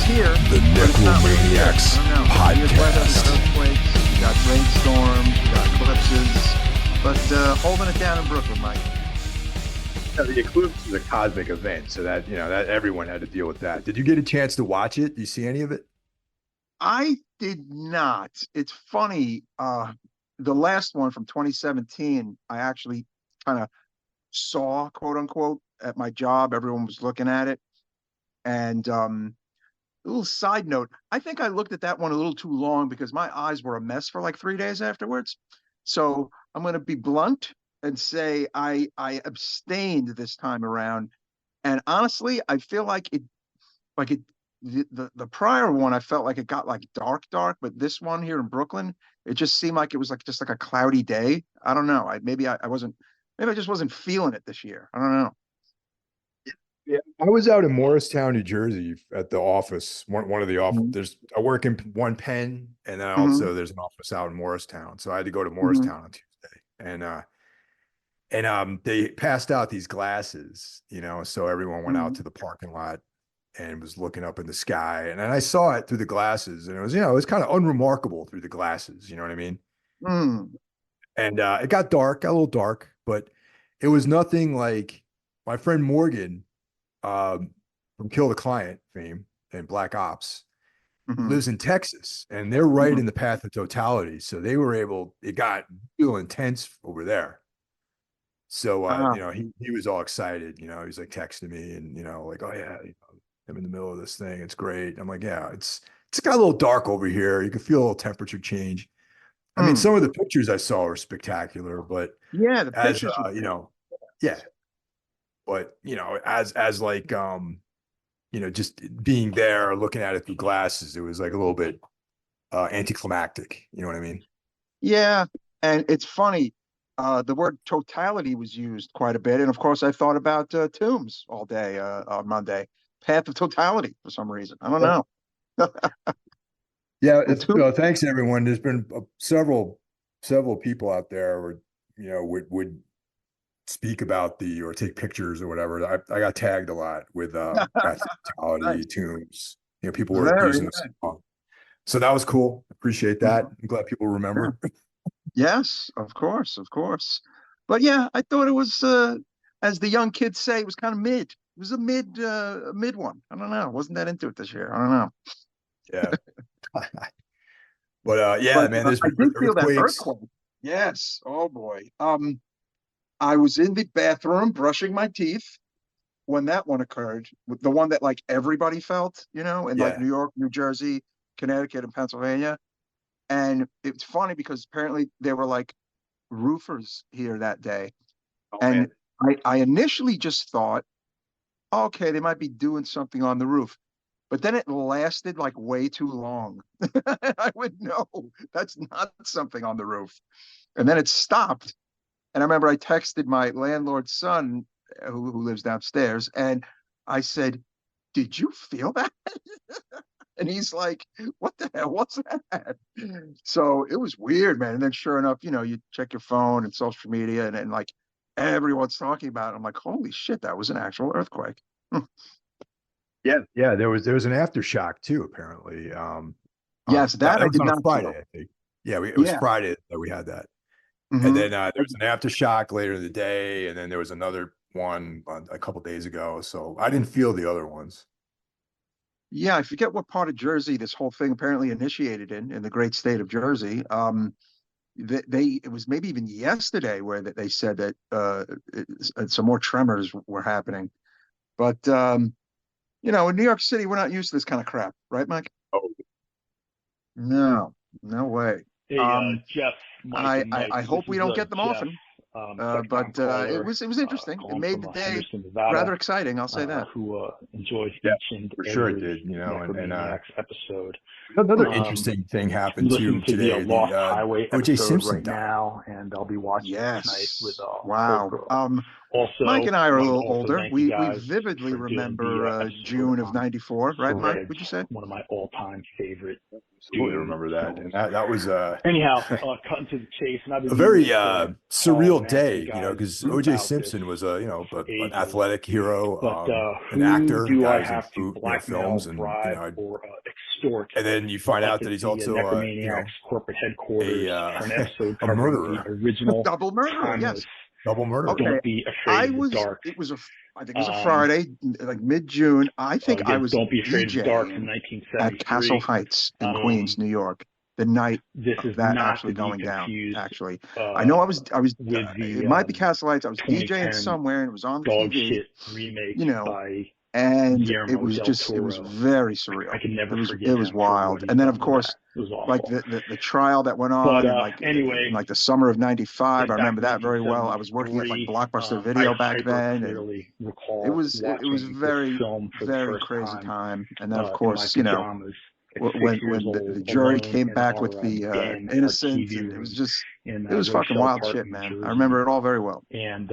here. The Necromaniacs podcast. You got rainstorms, you got eclipses, but holding it down in Brooklyn, Mike. Yeah, the eclipse is a cosmic event, so that that everyone had to deal with that. Did you get a chance to watch it? Do you see any of it? I did not. It's funny. The last one from 2017, I actually kind of saw, quote unquote, at my job. Everyone was looking at it. And a little side note, I think I looked at that one a little too long because my eyes were a mess for like 3 days afterwards. So I'm going to be blunt and say I abstained this time around. And honestly, I feel like it the prior one I felt like it got like dark, but this one here in Brooklyn, it just seemed like it was like just like a cloudy day. I don't know. I wasn't, maybe I just wasn't feeling it this year. I don't know. Yeah, I was out in Morristown, New Jersey, at the office. One of the office. Mhm. I work in one pen, and then Mhm. also there's an office out in Morristown. So I had to go to Mhm. Morristown on Tuesday, and they passed out these glasses, so everyone went out Mhm. to the parking lot and was looking up in the sky, and then I saw it through the glasses, and it was kind of unremarkable through the glasses. You know what I mean? Mhm. And it got a little dark, but it was nothing like my friend Morgan, um, from Kill the Client fame and Black Ops, Mhm. lives in Texas, and they're right Mhm. in the path of totality. So it got real intense over there. So Ah, he was all excited, he was like texting me and like, oh yeah, I'm in the middle of this thing. It's great. I'm like, yeah, it's got a little dark over here. You can feel a little temperature change. I mean, mm. some of the pictures I saw were spectacular, but Yeah, the as pictures were yeah, but as like just being there, looking at it through glasses, it was like a little bit anticlimactic. You know what I mean? yeah, and it's funny. The word totality was used quite a bit, and of course, I thought about tombs all day on Monday. Path of totality for some reason. I don't know. Yeah, Well, tomb. thanks everyone. There's been several people out there who would speak about or take pictures or whatever. I got tagged a lot with Path Nice. Fatality, Tombs. People were Very using this nice. song. So that was cool. Appreciate that. Mhm. I'm glad people Yeah. remember. Yes, of course, of course. But yeah, I thought it was, as the young kids say, it was kind of mid. It was a mid one. I don't know. Wasn't that into it this year. I don't know. Yeah. But yeah, But man, there's I been did feel that earthquakes. earthquake. Yes. Oh boy. I was in the bathroom brushing my teeth when that one occurred. The one that like everybody felt, in like Yeah. New York, New Jersey, Connecticut, and Pennsylvania. And it's funny because apparently there were like roofers here that day. Oh And man. I initially just thought, okay, they might be doing something on the roof. But then it lasted like way too long. I would know that's not something on the roof. And then it stopped. And I remember I texted my landlord's son, who lives downstairs, and I said, "Did you feel that?" And he's like, "What the hell was that?" So it was weird, man. And then sure enough, you check your phone and social media, and like everyone's talking about it. I'm like, "Holy shit, that was an actual earthquake." Yeah, yeah. There was an aftershock too, apparently. Yes, That, that that I was did on a not Friday, feel. I think. Yeah, it was Yeah. Friday that we had that. And Hmm. then there was an aftershock later in the day, and then there was another one a couple days ago. So I didn't feel the other ones. Yeah, I forget what part of Jersey this whole thing apparently initiated in the great state of Jersey. It was maybe even yesterday where they said that some more tremors were happening. But in New York City, we're not used to this kind of crap, right, Mike? Oh, No, no way. Hey, Um, Jeff, Mike, I, and I Mike. I This hope we is don't get them Jeff, often. second time But it caller, was interesting. It calling made from the day Henderson, Nevada, rather exciting. I'll say that. who enjoys yeah, each and for sure it every did. And Necromaniacs episode. another Um, interesting thing happened you listen too to the today. The Lost Highway O.J. episode Simpson right died. now, and I'll be watching it tonight with Yes. Wow. Oprah. Mike Also, and I are a wanted to little also older. thank you We guys vividly for doing the remember episode June of on '94, right, Mike? Threads, Would you say? one of my all-time favorite Absolutely doom remember that, and films. that was Anyhow, cutting to the chase, and I've a been meaning very to call surreal day, guys because about O.J. this Simpson was an ages. athletic hero, But an who actor, do guy I who's in have to blackmail, films, and bribe, or extort? and then you find out Like that he's the also Necromaniacs corporate headquarters for an episode a covering murderer, the original Double murderer, timeless. yes. double murderer. Okay, Don't be afraid of the dark. I think it was a Friday, like mid-June. I think I Again, was Don't Be Afraid of the Dark from DJing 1973. at Castle Heights in Queens, New York, the night This is that not actually to be going down. confused Actually, I know I was. with It the might be Castle Heights. I was DJing 2010 somewhere, and it was on dog TV. shit remake by And Guillermo it was del just, it was Toro. very surreal. I can never forgive It was him for what wild. he's And then done of with course, that. It was awful. like the trial that went But on in anyway, in like the summer of '95. I back remember in that very well. I was working at like 1973, Blockbuster Video I back then, and clearly recall it was watching very, this film for the very first crazy time time. And then of in my course, you know, pajamas at 6 when years old, the jury alone came in back our with the den, our innocent, TV and it was room just, in it was fucking Rochelle wild Park, shit, New man. Jersey. I remember it all very well. And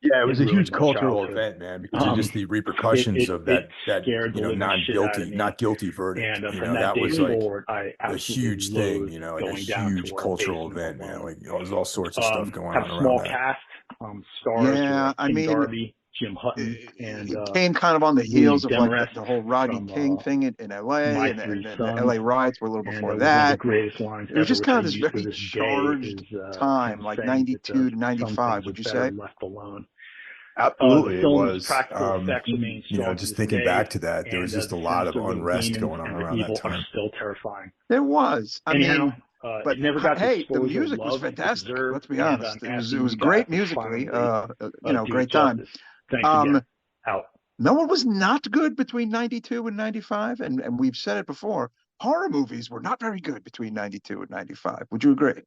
yeah, it was a ruined huge my cultural childhood. event, man, because of just the repercussions of It that scared the living shit out of me. not guilty verdict. And from that That day was like forward, I a absolutely huge thing, loathed like a going down to huge our cultural basement event, man. alone. Like there's all sorts of stuff going Had on a around small that. cast. Stars Yeah, were I King mean, Darby, Jim Hutton, and it came kind of on the Louis heels of like Demarest the whole Rodney from King thing in LA, My and Three the Sons. LA riots were a little And before it was one of the that. greatest lines It was ever, just which kind I of this use to very this day, charged is time, him like saying that 92 to some 95, things would are you better say? left alone. Absolutely, The it film's was. practical effects remain strong to Just this thinking day, back to that, there and was just the a lot of sinister little unrest demons going on and their around that evil are time. still terrifying. There was. I Anyhow, mean, but it never got the hey, the exposure music was love it fantastic. deserved, Let's be and honest. I'm It asking was you guys great to musically. finally do it Great time. justice. Thanks again. Out. No one was not good between 92 and 95, and we've said it before. Horror movies were not very good between 92 and 95. Would you agree?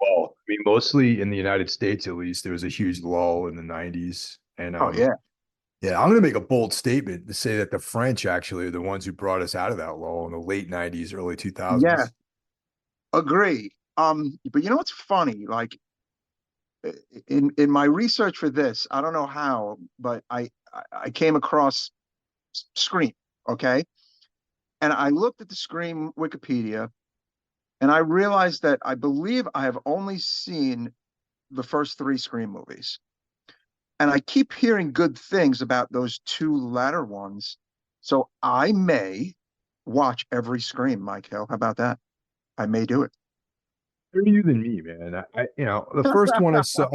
Well, I mean, mostly in the United States, at least, there was a huge lull in the '90s, and Oh yeah. yeah, I'm going to make a bold statement to say that the French actually are the ones who brought us out of that lull in the late '90s, early 2000s. Yeah, agree. But you know what's funny? Like in my research for this, I don't know how, but I came across Scream, okay? And I looked at the Scream Wikipedia, and I realized that I believe I have only seen the first three Scream movies. And I keep hearing good things about those two latter ones. So I may watch every Scream, Michael. How about that? I may do it. Better you than me, man. The first one I saw,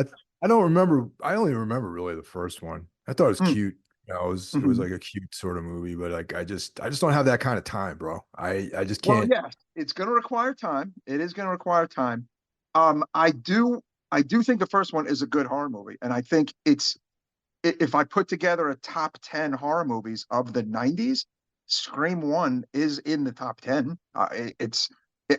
I don't remember. I only remember really the first one. I thought it was cute. It was like a cute sort of movie, but like I just don't have that kind of time, bro. I just can't. Well, yeah, it's going to require time. It is going to require time. I do think the first one is a good horror movie, and I think if I put together a top 10 horror movies of the '90s, Scream 1 is in the top 10.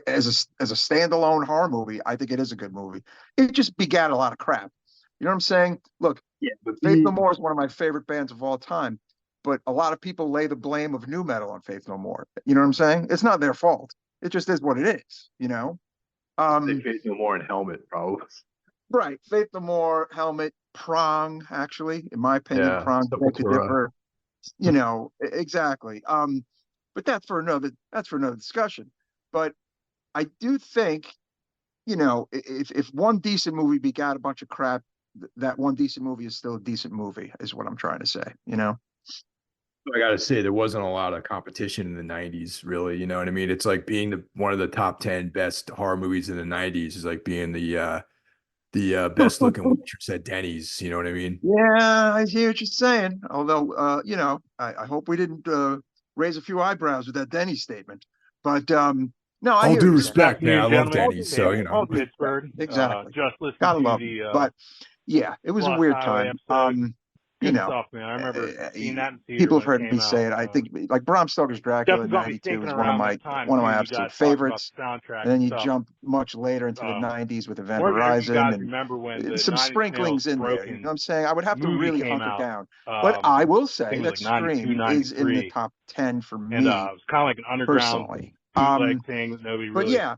As a standalone horror movie, I think it is a good movie. It just begat a lot of crap. You know what I'm saying? Look, Yeah, but Faith No More is one of my favorite bands of all time, but a lot of people lay the blame of nu metal on Faith No More. You know what I'm saying? It's not their fault. It just is what it is, you know? Faith No More and Helmet, probably. Right. Faith No More, Helmet, Prong, actually, in my opinion, Prong beg to differ. You know, exactly. But that's for another discussion. But I do think, you know, if one decent movie begat a bunch of crap, that one decent movie is still a decent movie, is what I'm trying to say, you know? I gotta say, there wasn't a lot of competition in the '90s, really. You know what I mean? It's like being one of the top 10 best horror movies in the '90s is like being the best looking waitress at Denny's. You know what I mean? Yeah, I hear what you're saying. Although, you know, I hope we didn't raise a few eyebrows with that Denny statement. But no, I all hear due what you're respect, saying. man. I love Denny's, so you know. All Pittsburgh. Exactly. Just listen Gotta to love the him. But yeah, it was a Lost weird Highway time. episode. You Good know, stuff, man. I remember seeing that in theater people when have heard it me came say it. out. I think like Bram Stoker's Dracula in Definitely got me '92 thinking is around that time one of too. my You absolute guys talked about favorites. the soundtrack And then you stuff. jump much later into the '90s with Event Wonder if you Horizon guys remember when the and some Nine Inch sprinklings Nails in there. You know what I'm saying? I would have to movie really came hunker out. down. But I will say I think it that was like 92, Scream is in the 93. top 10 for And me it was kind of like an underground personally. bootleg thing that nobody But really yeah,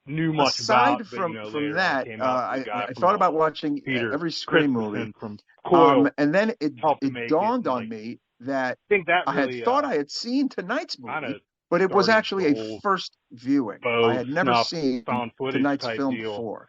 knew much aside about. But, from later that, on came out the guy I from thought about watching Peter every Scream movie. Christensen from Coil And then it helped make dawned it, on me that I think that I had really thought I had seen tonight's movie, kinda but it was started actually the a whole first viewing. I faux had never snuff seen found footage tonight's type film deal. before.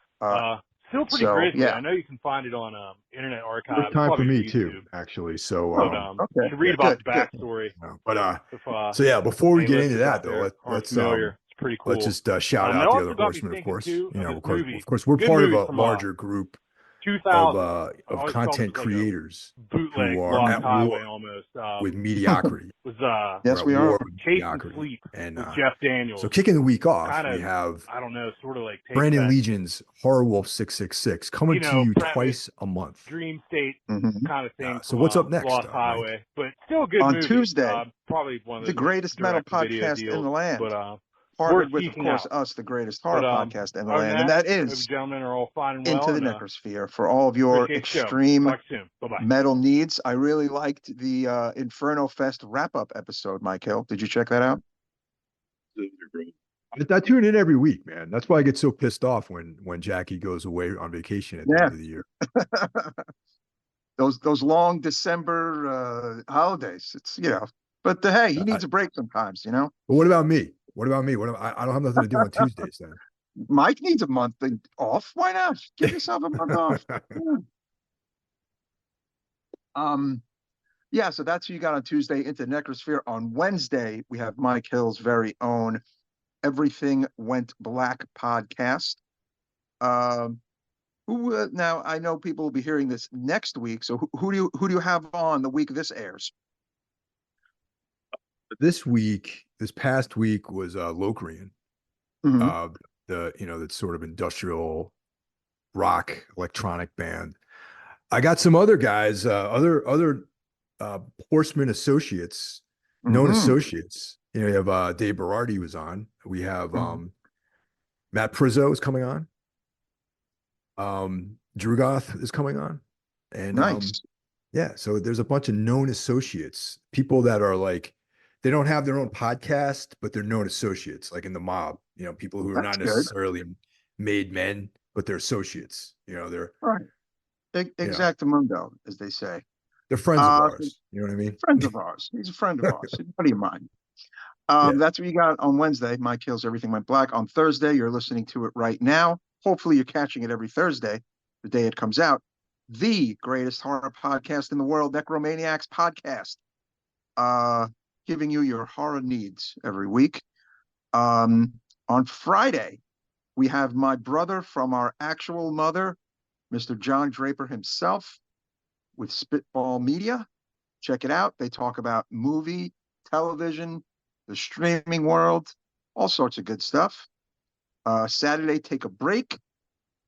Still pretty So, grisly. yeah. I know you can find it on Internet Archive. First time for probably me YouTube. too, actually. So, Oh, But you okay. should read yeah, about Good, the good. backstory. but If, so yeah, before we any get into listeners that out though, there aren't let's familiar. It's pretty cool. just shout That out the also other got me horsemen, of thinking, course. too, You of know, this of course, movie. we're Good part of movie a from, larger group 2000. of I always felt content it was like creators a bootleg who are Lost at Highway war almost. with mediocrity. Was We're Yes, at we war are. with Chasing mediocrity. Sleep And with Jeff so Daniels. kicking the week off, Kind we of, have I don't know, sort of like takes Brandon that, Legion's Horror Wolf 666 coming to you premise, twice a month. dream state Mhm. kind of thing So from what's up next, Lost Mike? Highway, but still a good On movie. Tuesday, Probably one of the those greatest metal direct-to-video podcast in deals, the land. but Partnered worth with, of seeking course, out. us, the greatest But horror podcast in the other than land. And that hope you is gentlemen are all fine and well. Into the And, Necrosphere for all of your appreciate the show. extreme Talk soon. Bye-bye. metal needs. I really liked the Inferno Fest wrap-up episode, Mike Hill. Did you check that out? I tune in every week, man. That's why I get so pissed off when Jackie goes away on vacation at the end of the year. those long December holidays. It's but hey, he needs a break sometimes, But what about me? What about me? I don't have nothing to do on Tuesdays then. Mike needs a month off. Why not? Give yourself a month off. Yeah. So that's who you got on Tuesday. Into Necrosphere. On Wednesday, we have Mike Hill's very own Everything Went Black podcast. Who now? I know people will be hearing this next week. So who do you have on the week this airs? This past week was Locrian. Mm-hmm. That sort of industrial rock electronic band. I got some other guys, other Horseman associates, known associates. You have Dave Berardi was on. We have Matt Prizzo is coming on. Drugoth is coming on. And nice. Yeah, so there's a bunch of known associates, people that are like, they don't have their own podcast, but they're known associates, like in the mob, people who are not necessarily made men, but they're associates. They're right. Exactamundo, as they say. They're friends of ours. You know what I mean? Friends of ours. He's a friend of ours. What do you mind? That's what you got on Wednesday. Mike Hill's Everything Went Black. On Thursday, you're listening to it right now. Hopefully, you're catching it every Thursday, the day it comes out. The greatest horror podcast in the world, Necromaniacs podcast. Giving you your horror needs every week. On Friday, we have my brother from our actual mother, Mr. John Draper himself, with Spitball Media. Check it out. They talk about movie, television, the streaming world, all sorts of good stuff. Saturday, take a break.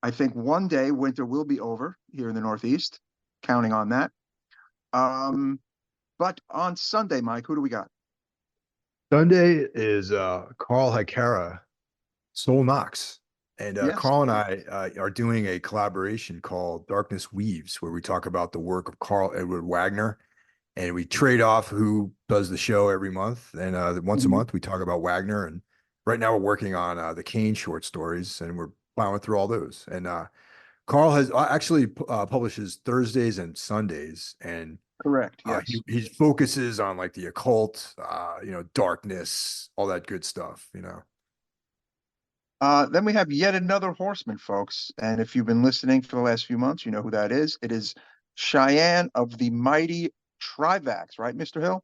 I think one day winter will be over here in the Northeast, counting on that. But on Sunday, Mike, who do we got? Sunday is Carl a.k.a. Soul Knox. And Carl and I are doing a collaboration called Darkness Weaves, where we talk about the work of Karl Edward Wagner. And we trade off who does the show every month. And once a month, we talk about Wagner. And right now we're working on the Kane short stories, and we're plowing through all those. And Carl has actually publishes Thursdays and Sundays. And correct. Yes. He focuses on like the occult, darkness, all that good stuff, Then we have yet another horseman, folks. And if you've been listening for the last few months, you know who that is. It is Cheyenne of the mighty Trivax, right, Mr. Hill?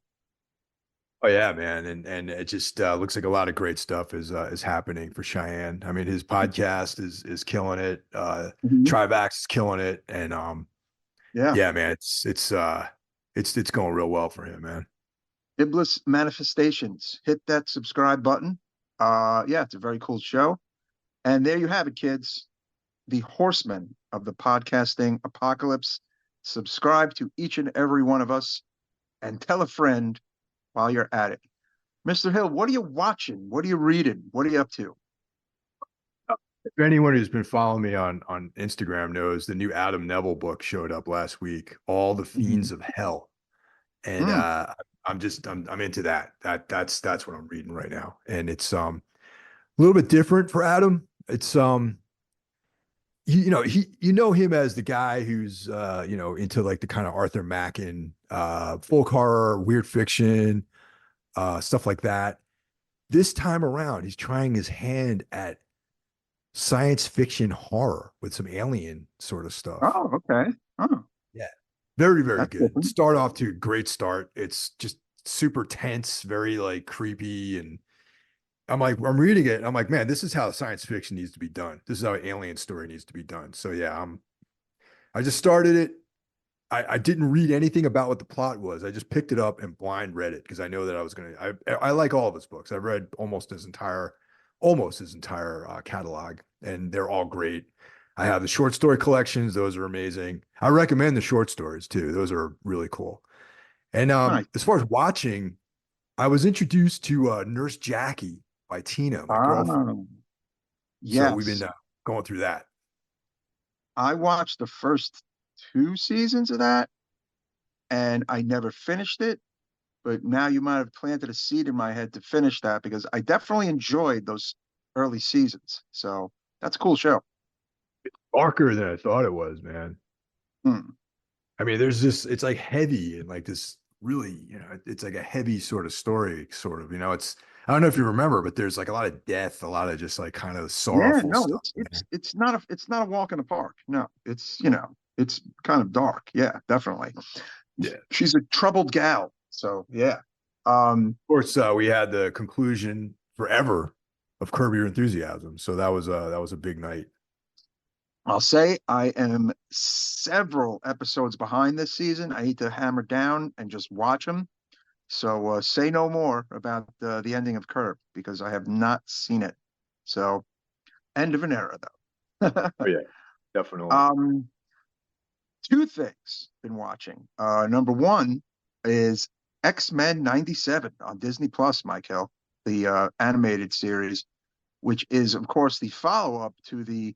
Oh yeah, man, and it just looks like a lot of great stuff is happening for Cheyenne. I mean, his podcast is killing it. Trivax is killing it, and yeah, man, it's going real well for him, man. Iblis Manifestations. Hit that subscribe button. It's a very cool show. And there you have it, kids. The horsemen of the podcasting apocalypse. Subscribe to each and every one of us and tell a friend while you're at it. Mr. Hill, what are you watching? What are you reading? What are you up to? If anyone who's been following me on Instagram knows the new Adam Neville book showed up last week, All the Fiends of Hell. And I'm into that. That's what I'm reading right now. And it's a little bit different for Adam. It's you know him as the guy who's into like the kind of Arthur Machen folk horror, weird fiction, stuff like that. This time around, he's trying his hand at science fiction horror with some alien sort of stuff. Oh, okay. Oh, Yeah. Very, very that's good. different. Start off to a great start. It's just super tense, very like creepy. And I'm reading it. And I'm like, man, this is how science fiction needs to be done. This is how an alien story needs to be done. So yeah, I just started it. I didn't read anything about what the plot was. I just picked it up and blind read it because I know that I was going to, I like all of his books. I've read almost his entire catalog, and they're all great. I have the short story collections. Those are amazing. I recommend the short stories too. Those are really cool. And Nice. as far as watching, I was introduced to Nurse Jackie by Tina, my girlfriend. Oh, So we've been yes. going through that. I watched the first 2 seasons of that, and I never finished it. But now you might have planted a seed in my head to finish that because I definitely enjoyed those early seasons. So that's a cool show. Darker than I thought it was, man. Hmm. I mean, there's this, it's like heavy and like this really, it's like a heavy sort of story, sort of, I don't know if you remember, but there's like a lot of death, a lot of just like kind of Yeah, sorrowful no, stuff. it's not a walk in the park. No, it's kind of dark. Yeah, definitely. Yeah. Of She's a troubled gal. So yeah. Um, course, we had the conclusion forever of Curb Your Enthusiasm. So that was a big night. I'll say I am several episodes behind this season. I need to hammer down and just watch them. So say no more about the ending of Curb because I have not seen it. So end of an era though. Oh yeah, definitely. um, Two things been watching. Number one is X-Men 97 on Disney Plus, Michael, the animated series, which is of course the follow-up to the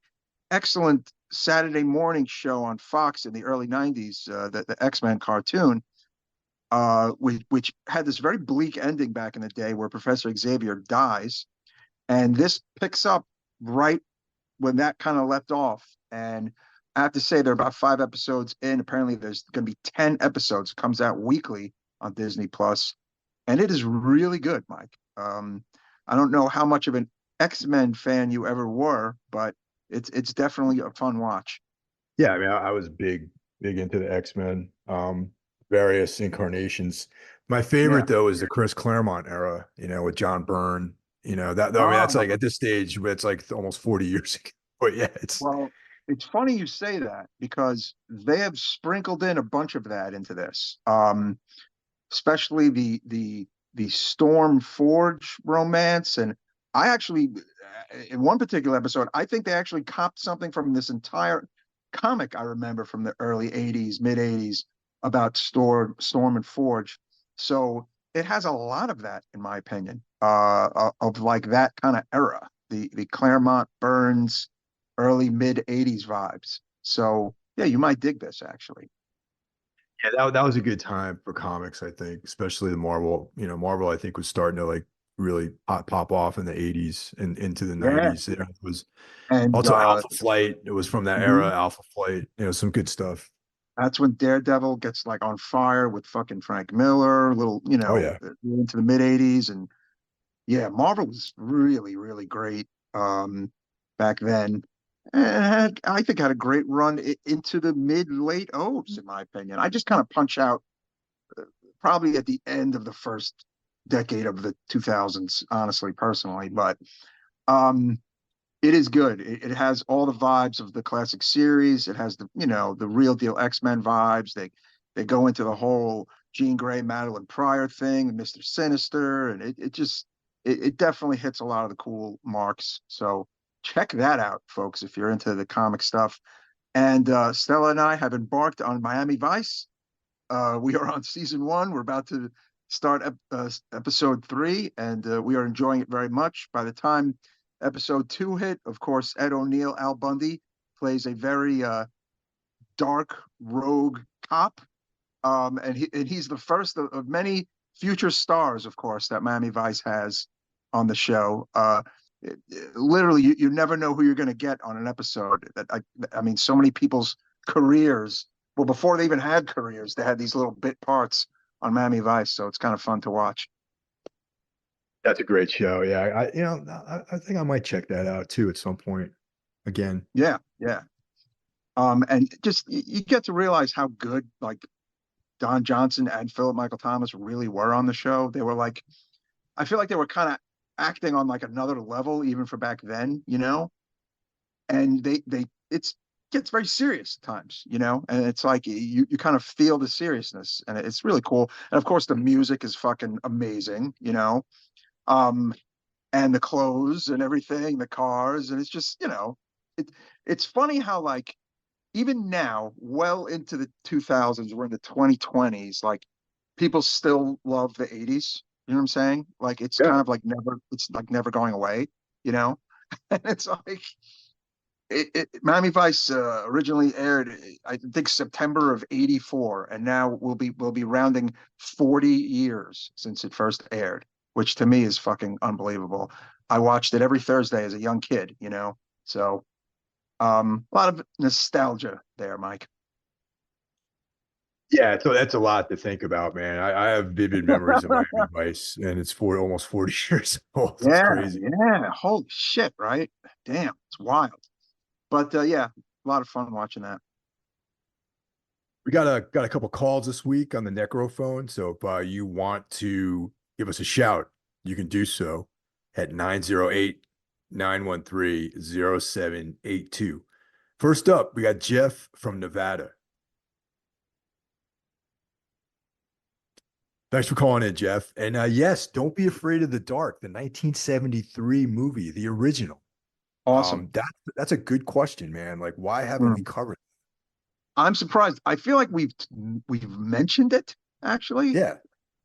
excellent Saturday morning show on Fox in the early 90s, the X-Men cartoon, which had this very bleak ending back in the day where Professor Xavier dies. And this picks up right when that kind of left off. And I have to say, they're about 5 episodes in. Apparently, there's going to be 10 episodes. It comes out weekly on Disney Plus, and it is really good, Mike. I don't know how much of an X-Men fan you ever were, but it's definitely a fun watch. Yeah, I mean, I was big into the X-Men, various incarnations. My Yeah. favorite though is the Chris Claremont era, with John Byrne. I mean, that's Ah, like at this stage, it's like almost 40 years ago. But yeah, well, it's funny you say that because they have sprinkled in a bunch of that into this. Especially the Storm Forge romance. And I actually, in one particular episode, I think they actually copped something from this entire comic I remember from the early 80s, mid 80s about Storm and Forge. So it has a lot of that, in my opinion, of like that kind of era, the Claremont Burns early mid 80s vibes. So yeah, you might dig this actually. yeah, that was a good time for comics, I think, especially the Marvel. Marvel, I think, was starting to like really pop off in the 80s and into the Yeah. 90s. It was And also Alpha Flight. It was from that era, mhm. Alpha Flight, some good stuff. That's when Daredevil gets like on fire with fucking Frank Miller, little, Oh yeah. into the mid 80s. And yeah, Marvel was really, really great back then. And I think had a great run into the mid late O's, in my opinion. I just kind of punch out probably at the end of the first decade of the 2000s, honestly, personally. But um, it is good. It has all the vibes of the classic series. It has the real deal X-Men vibes. They go into the whole Jean Grey, Madeline Pryor thing, and Mr. Sinister, and it definitely hits a lot of the cool marks. So check that out, folks, if you're into the comic stuff. And Stella and I have embarked on Miami Vice. We are on season one. We're about to start episode three, and we are enjoying it very much. By the time episode two hit, of course, Ed O'Neill, Al Bundy, plays a very dark rogue cop, and he's the first of many future stars, of course, that Miami Vice has on the show. Literally, you never know who you're going to get on an episode. I mean, so many people's careers. Well, before they even had careers, they had these little bit parts on Miami Vice, so it's kind of fun to watch. That's a great show. Yeah, I think I might check that out too at some point. again. Yeah, yeah. And just you get to realize how good like Don Johnson and Philip Michael Thomas really were on the show. They were like, I feel like they were kind of acting on like another level even for back then, you know. And they it's gets very serious at times, you know, and it's like you kind of feel the seriousness, and it's really cool. And of course, the music is fucking amazing, you know. Um, and the clothes and everything, the cars, and it's just, you know, it it's funny how like even now, well into the 2000s, we're in the 2020s, like people still love the 80s. You know what I'm saying? Like it's Yeah. kind of like never, it's like never going away, you know? And it's like Miami Vice originally aired, I think September of '84, and now we'll be rounding 40 years since it first aired, which to me is fucking unbelievable. I watched it every Thursday as a young kid, you know. So a lot of nostalgia there, Mike. Yeah, so that's a lot to think about, man. I have vivid memories of Miami Vice, and it's almost 40 years old. It's Yeah, crazy. yeah. Holy shit, right? Damn, it's wild. But yeah, a lot of fun watching that. We got a couple calls this week on the Necro phone. So if you want to give us a shout, you can do so at 908-913-0782. First up, we got Jeff from Nevada. Thanks for calling in, Jeff. And yes, Don't Be Afraid of the Dark, the 1973 movie, the original. Awesome. That's a good question, man. Like, why haven't we Mm. covered it? I'm surprised. I feel like we've mentioned it actually Yeah.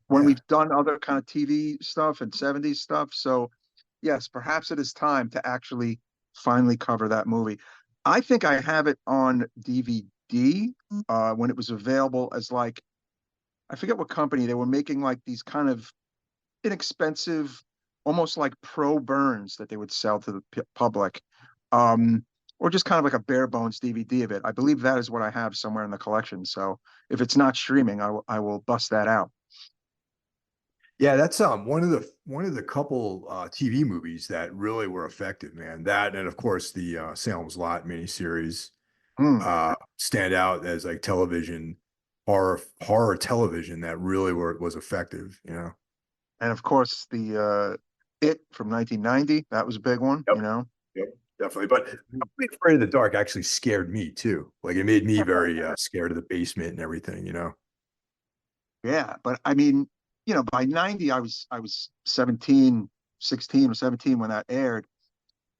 when Yeah. we've done other kind of TV stuff and 70s stuff. So yes, perhaps it is time to actually finally cover that movie. I think I have it on DVD when it was available as like I forget what company they were making like these kind of inexpensive, almost like pro burns that they would sell to the public, um, or just kind of like a bare bones DVD of it. I believe that is what I have somewhere in the collection. So if it's not streaming, I will bust that out. Yeah, that's one of the couple TV movies that really were effective, man. That and of course the Salem's Lot miniseries Mm. stand out as like television horror television that really was effective, you know. And of course the It from 1990, that was a big one, Yep. you know. Yep, definitely. But Don't Be Afraid of the Dark actually scared me too. Like it made me very scared of the basement and everything, you know. Yeah, but I mean, you know, by 90 I was 17, 16 or 17 when that aired,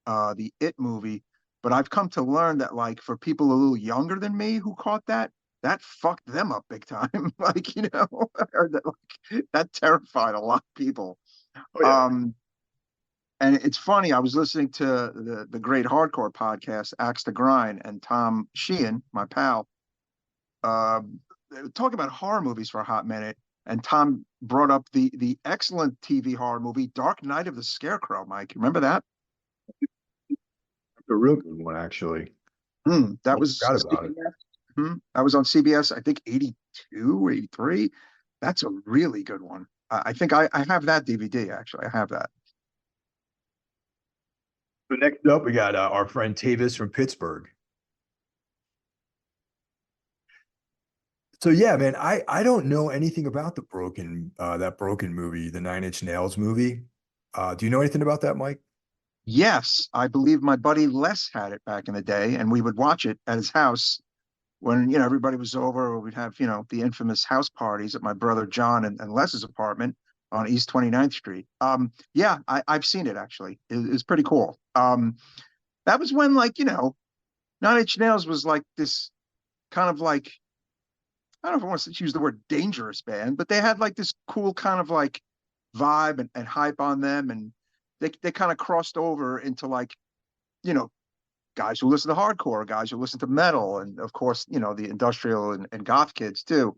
the It movie. But I've come to learn that like for people a little younger than me who caught that, that fucked them up big time. Like, you know, I heard that like that terrified a lot of people. Oh yeah. And it's funny, I was listening to the great hardcore podcast, Axe to Grind, and Tom Sheehan, my pal, talk about horror movies for a hot minute. And Tom brought up the excellent TV horror movie, Dark Night of the Scarecrow, Mike. Remember that? A real good one, actually. That I was forgot about it. That was on CBS, I think 82 or 83. That's a really good one. I think I have that DVD, actually. I have that. So next up, we got our friend Tavis from Pittsburgh. So yeah, man, I don't know anything about the Broken movie, the Nine Inch Nails movie. Do you know anything about that, Mike? Yes, I believe my buddy Les had it back in the day, and we would watch it at his house when, you know, everybody was over, or we'd have, you know, the infamous house parties at my brother John and Les's apartment on East 29th Street. Yeah, I've seen it actually. It's pretty cool. That was when, like, you know, Nine Inch Nails was like this kind of like, I don't know if I want to use the word dangerous band, but they had like this cool kind of like vibe and hype on them. And they kind of crossed over into like, you know, guys who listen to hardcore, guys who listen to metal, and of course, you know, the industrial and goth kids too.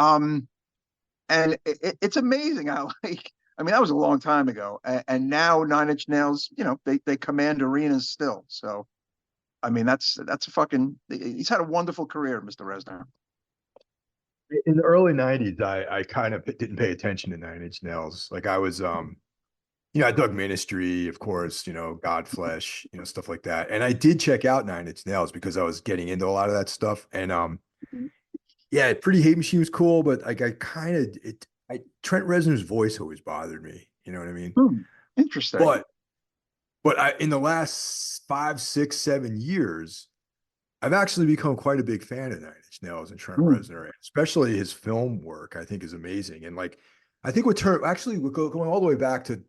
Um, and it's amazing how like, I mean, that was a long time ago, and now Nine Inch Nails, you know, they command arenas still. So, I mean, that's a fucking. He's had a wonderful career, Mr. Reznor. In the early 90s, I kind of didn't pay attention to Nine Inch Nails. Like I was I dug Ministry, of course, Godflesh, stuff like that. And I did check out Nine Inch Nails because I was getting into a lot of that stuff. And yeah, Pretty Hate Machine was cool, but like I kind of Trent Reznor's voice always bothered me. You know what I mean? Interesting. But in the last 5, 6, 7 years, I've actually become quite a big fan of Nine Inch Nails and Trent Reznor, especially his film work. I think is amazing. And like, I think we're going all the way back to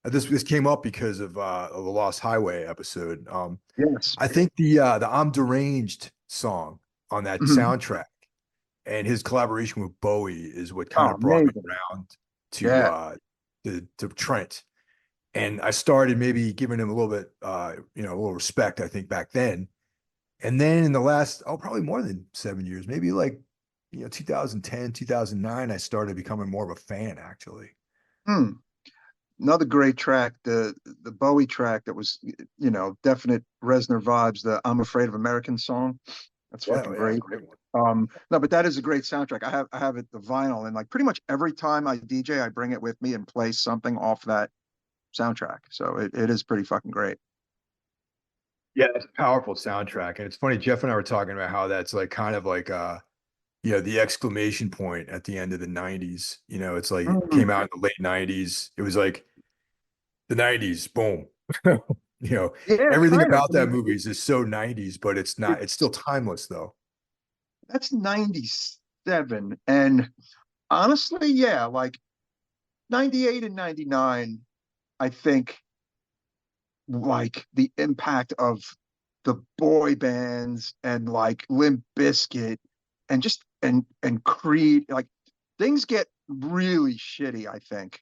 this came up because of the Lost Highway episode. Yes. I think the I'm Deranged song on that soundtrack and his collaboration with Bowie is what kind of brought me around to Trent. And I started maybe giving him a little bit, a little respect, I think, back then. And then in the last, probably more than 7 years, maybe like, 2010, 2009, I started becoming more of a fan, actually. Another great track, the Bowie track that was, definite Reznor vibes, the I'm Afraid of Americans song. That's fucking great. Great one. No, but that is a great soundtrack. I have it, the vinyl, and like pretty much every time I DJ, I bring it with me and play something off that soundtrack. So it is pretty fucking great. Yeah, it's a powerful soundtrack. And it's funny, Jeff and I were talking about how that's like kind of like the exclamation point at the end of the 90s. It's like it came out in the late 90s. It was like the 90s, boom. Everything about that movie is just so 90s, but it's not, it's still timeless though. That's 97. And honestly, yeah, like 98 and 99, I think like the impact of the boy bands and like Limp Bizkit and just and Creed, like things get really shitty, I think,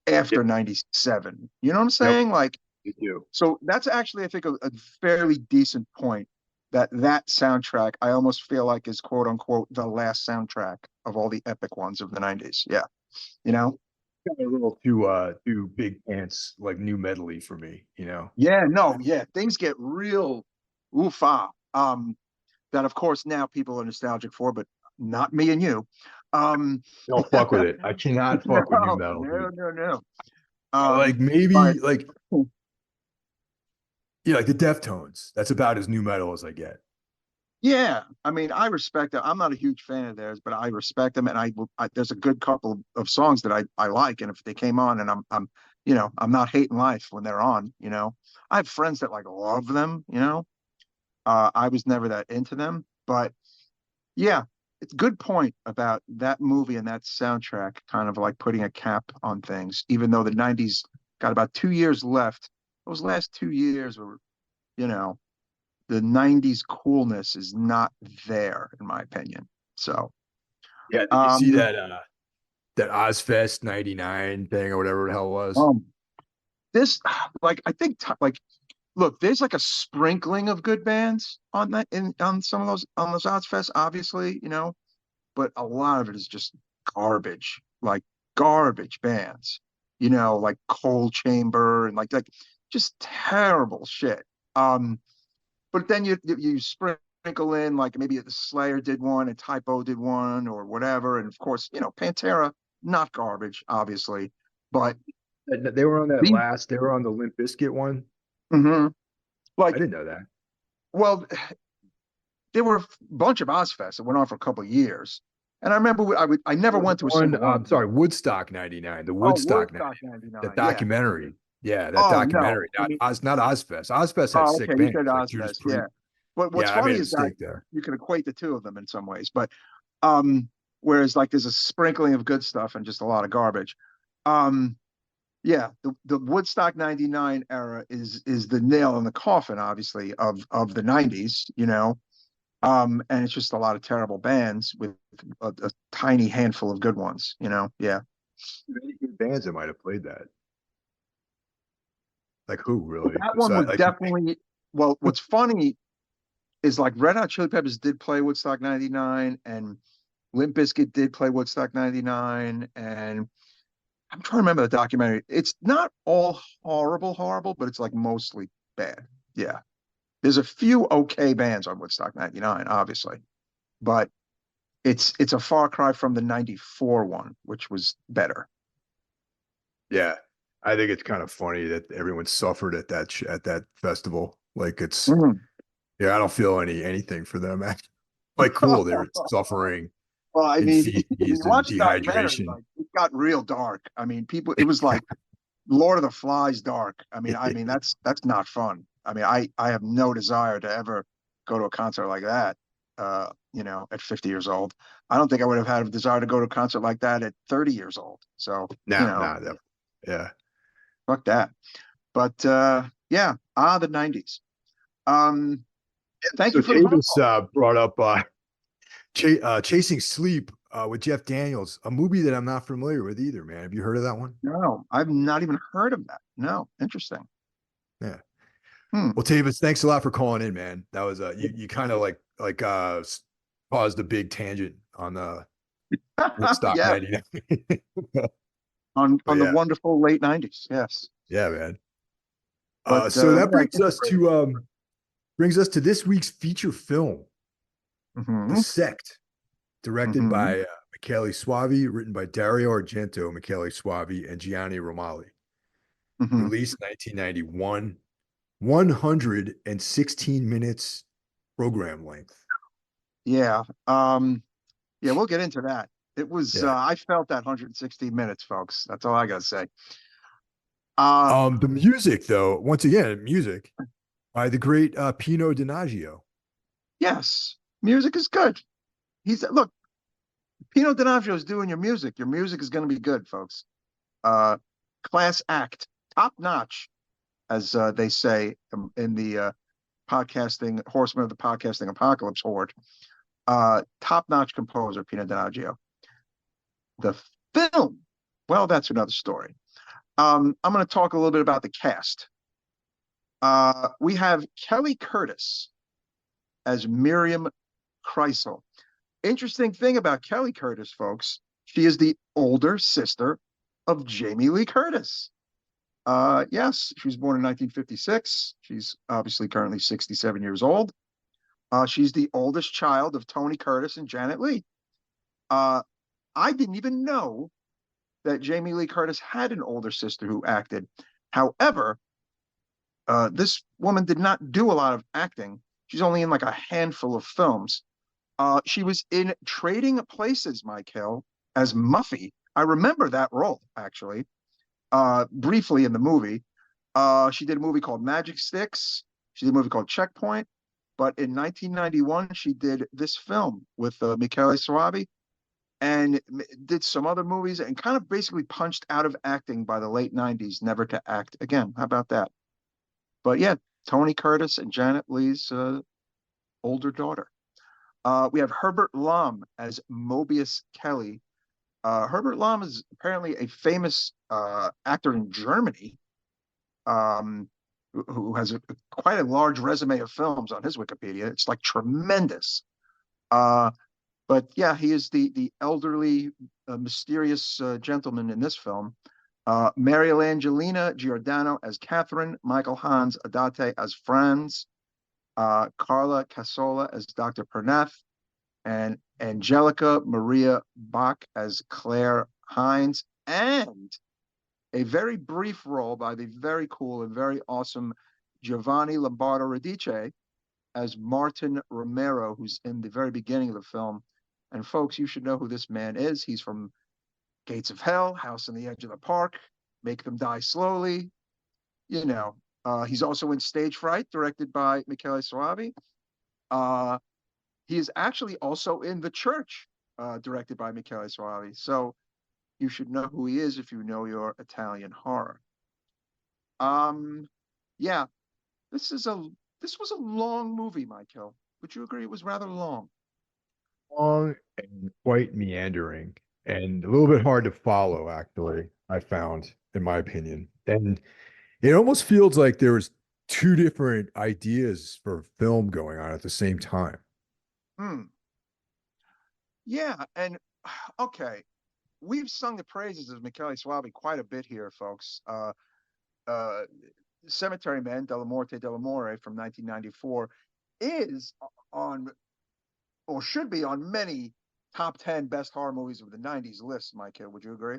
after 97. You know what I'm saying? Yep. Like, You do. so that's actually, I think, a fairly decent point that soundtrack, I almost feel like, is quote unquote the last soundtrack of all the epic ones of the 90s. Yeah. Got a little too big pants, like new medley for me, Yeah, no, yeah. Things get real oofa. That of course now people are nostalgic for, but not me and you. Don't fuck with it. I cannot fuck with new metal. No. Like maybe but, like like the Deftones. That's about as new metal as I get. yeah, I mean, I respect them. I'm not a huge fan of theirs, but I respect them, and there's a good couple of songs that I like, and if they came on, and I'm I'm not hating life when they're on. I have friends that like love them. I was never that into them, but yeah, it's a good point about that movie and that soundtrack kind of like putting a cap on things, even though the 90s got about 2 years left. Those last 2 years were, the 90s coolness is not there, in my opinion. So, yeah, did you see that Ozfest 99 thing or whatever the hell it was? This, like, I think, like, look, there's like a sprinkling of good bands on that on some of those on those Ozfests, obviously, but a lot of it is just garbage, like garbage bands, like Cold Chamber and like just terrible shit. But then you sprinkle in like maybe the Slayer did one and Typo did one or whatever, and of course, Pantera, not garbage, obviously, but They were on that they were on the Limp Bizkit one. Like, I didn't know that. Well, there were a bunch of Ozfests that went on for a couple of years. And I remember I never went to a single one. I'm sorry, Woodstock 99, the Woodstock 99, the documentary. Yeah, that documentary. No. Not Ozfest. Ozfest had sick bands. You said like Ozfest, yeah. But what's I funny made a is that there. you can equate the two of them in some ways. But whereas like there's a sprinkling of good stuff and just a lot of garbage. Yeah, the Woodstock 99 era is the nail in the coffin, obviously, of the 90s, and it's just a lot of terrible bands with a tiny handful of good ones, yeah. Any good bands that might have played that? Like who, really? That one was definitely, well, what's funny is like Red Hot Chili Peppers did play Woodstock 99, and Limp Bizkit did play Woodstock 99, and I'm trying to remember the documentary. It's not all horrible, but it's like mostly bad. Yeah. There's a few okay bands on Woodstock 99, obviously, but it's a far cry from the 94 one, which was better. Yeah. I think it's kind of funny that everyone suffered at that festival. Like it's Mhm. yeah, I don't feel anything for them. Like cool, they're suffering Well, I in mean, if fevers you and watch the documentary, dehydration. like it got real dark. I mean, people, it was like Lord of the Flies dark. I mean that's not fun. I mean, I have no desire to ever go to a concert like that. At 50 years old, I don't think I would have had a desire to go to a concert like that at 30 years old. So, Yeah. fuck that. But yeah, the 90s. Thank So you for the phone Davis call. brought up Chasing Sleep with Jeff Daniels, a movie that I'm not familiar with either, man. Have you heard of that one? No, I've not even heard of that. No, interesting. Yeah. Hmm. Well, Davis, thanks a lot for calling in, man. That was you kind of caused a big tangent on Woodstock Yeah, 99. on But the yeah, wonderful late 90s. Yes. yeah, man. But So that yeah, brings us to this week's feature film, The hmm Sect, directed hmm by Michele Soavi, written by Dario Argento, Michele Soavi, and Gianni Romali. hmm Released 1991, 116 minutes program length. Yeah. Yeah, we'll get into that. It was Yeah. I felt that 116 minutes, folks. That's all I gotta say. Uh The music, though, once again, music by the great Pino Donaggio. yes, music is good. Look, Pino Donaggio is doing your music. Your music is gonna be good, folks. Uh Class act, top notch, as they say in the podcasting horseman of the podcasting apocalypse horde. Top-notch composer, Pino Donaggio. The film, well, that's another story. I'm going to talk a little bit about the cast. We have Kelly Curtis as Miriam Kreisel. Interesting thing about Kelly Curtis, folks, she is the older sister of Jamie Lee Curtis. Yes, she was born in 1956. She's obviously currently 67 years old. She's the oldest child of Tony Curtis and Janet Leigh. Uh, I didn't even know that Jamie Lee Curtis had an older sister who acted. However, this woman did not do a lot of acting. She's only in like a handful of films. She was in Trading Places, Michael, as Muffy. I remember that role actually, briefly in the movie. She did a movie called Magic Sticks. She did a movie called Checkpoint. But in 1991, she did this film with Michele Soavi and did some other movies and kind of basically punched out of acting by the late 90s, never to act again. How about that? But yeah, Tony Curtis and Janet Leigh's older daughter. We have Herbert Lom as Mobius Kelly. Herbert Lom is apparently a famous actor in Germany, um, who has quite a large resume of films on his Wikipedia. It's like tremendous. Uh, but yeah, he is the elderly, mysterious gentleman in this film. Mariel Angelina Giordano as Catherine, Michael Hans Adate as Franz, Carla Casola as Dr. Pernath, and Angelica Maria Bach as Claire Hines, and a very brief role by the very cool and very awesome Giovanni Lombardo Radice as Martin Romero, who's in the very beginning of the film. And folks, you should know who this man is. He's from Gates of Hell, House on the Edge of the Park, Make Them Die Slowly. You know, he's also in Stage Fright, directed by Michele Soavi. Uh, he is actually also in The Church, directed by Michele Soavi. So you should know who he is if you know your Italian horror. Um, yeah, this was a long movie, Michael. Would you agree it was rather long? Long and quite meandering and a little bit hard to follow, actually, I found, in my opinion. And it almost feels like there was two different ideas for film going on at the same time. Hmm. Yeah, and okay, we've sung the praises of Michele Soavi quite a bit here, folks. Uh, Cemetery Man, Della Morte dell'Amore from 1994 is on, or should be on, many top 10 best horror movies of the 90s lists, Michael. Would you agree?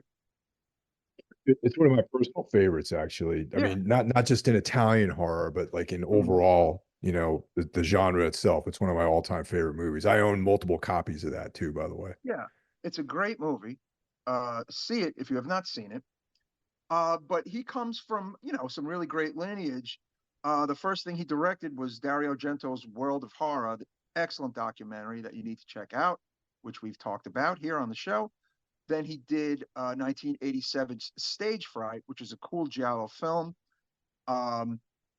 It's one of my personal favorites, actually. I Yeah. mean, not just in Italian horror, but like in overall, the genre itself. It's one of my all-time favorite movies. I own multiple copies of that too, by the way. Yeah, it's a great movie. See it if you have not seen it. But he comes from, some really great lineage. The first thing he directed was Dario Argento's World of Horror, the excellent documentary that you need to check out, which we've talked about here on the show. Then he did 1987's Stage Fright, which is a cool giallo film. A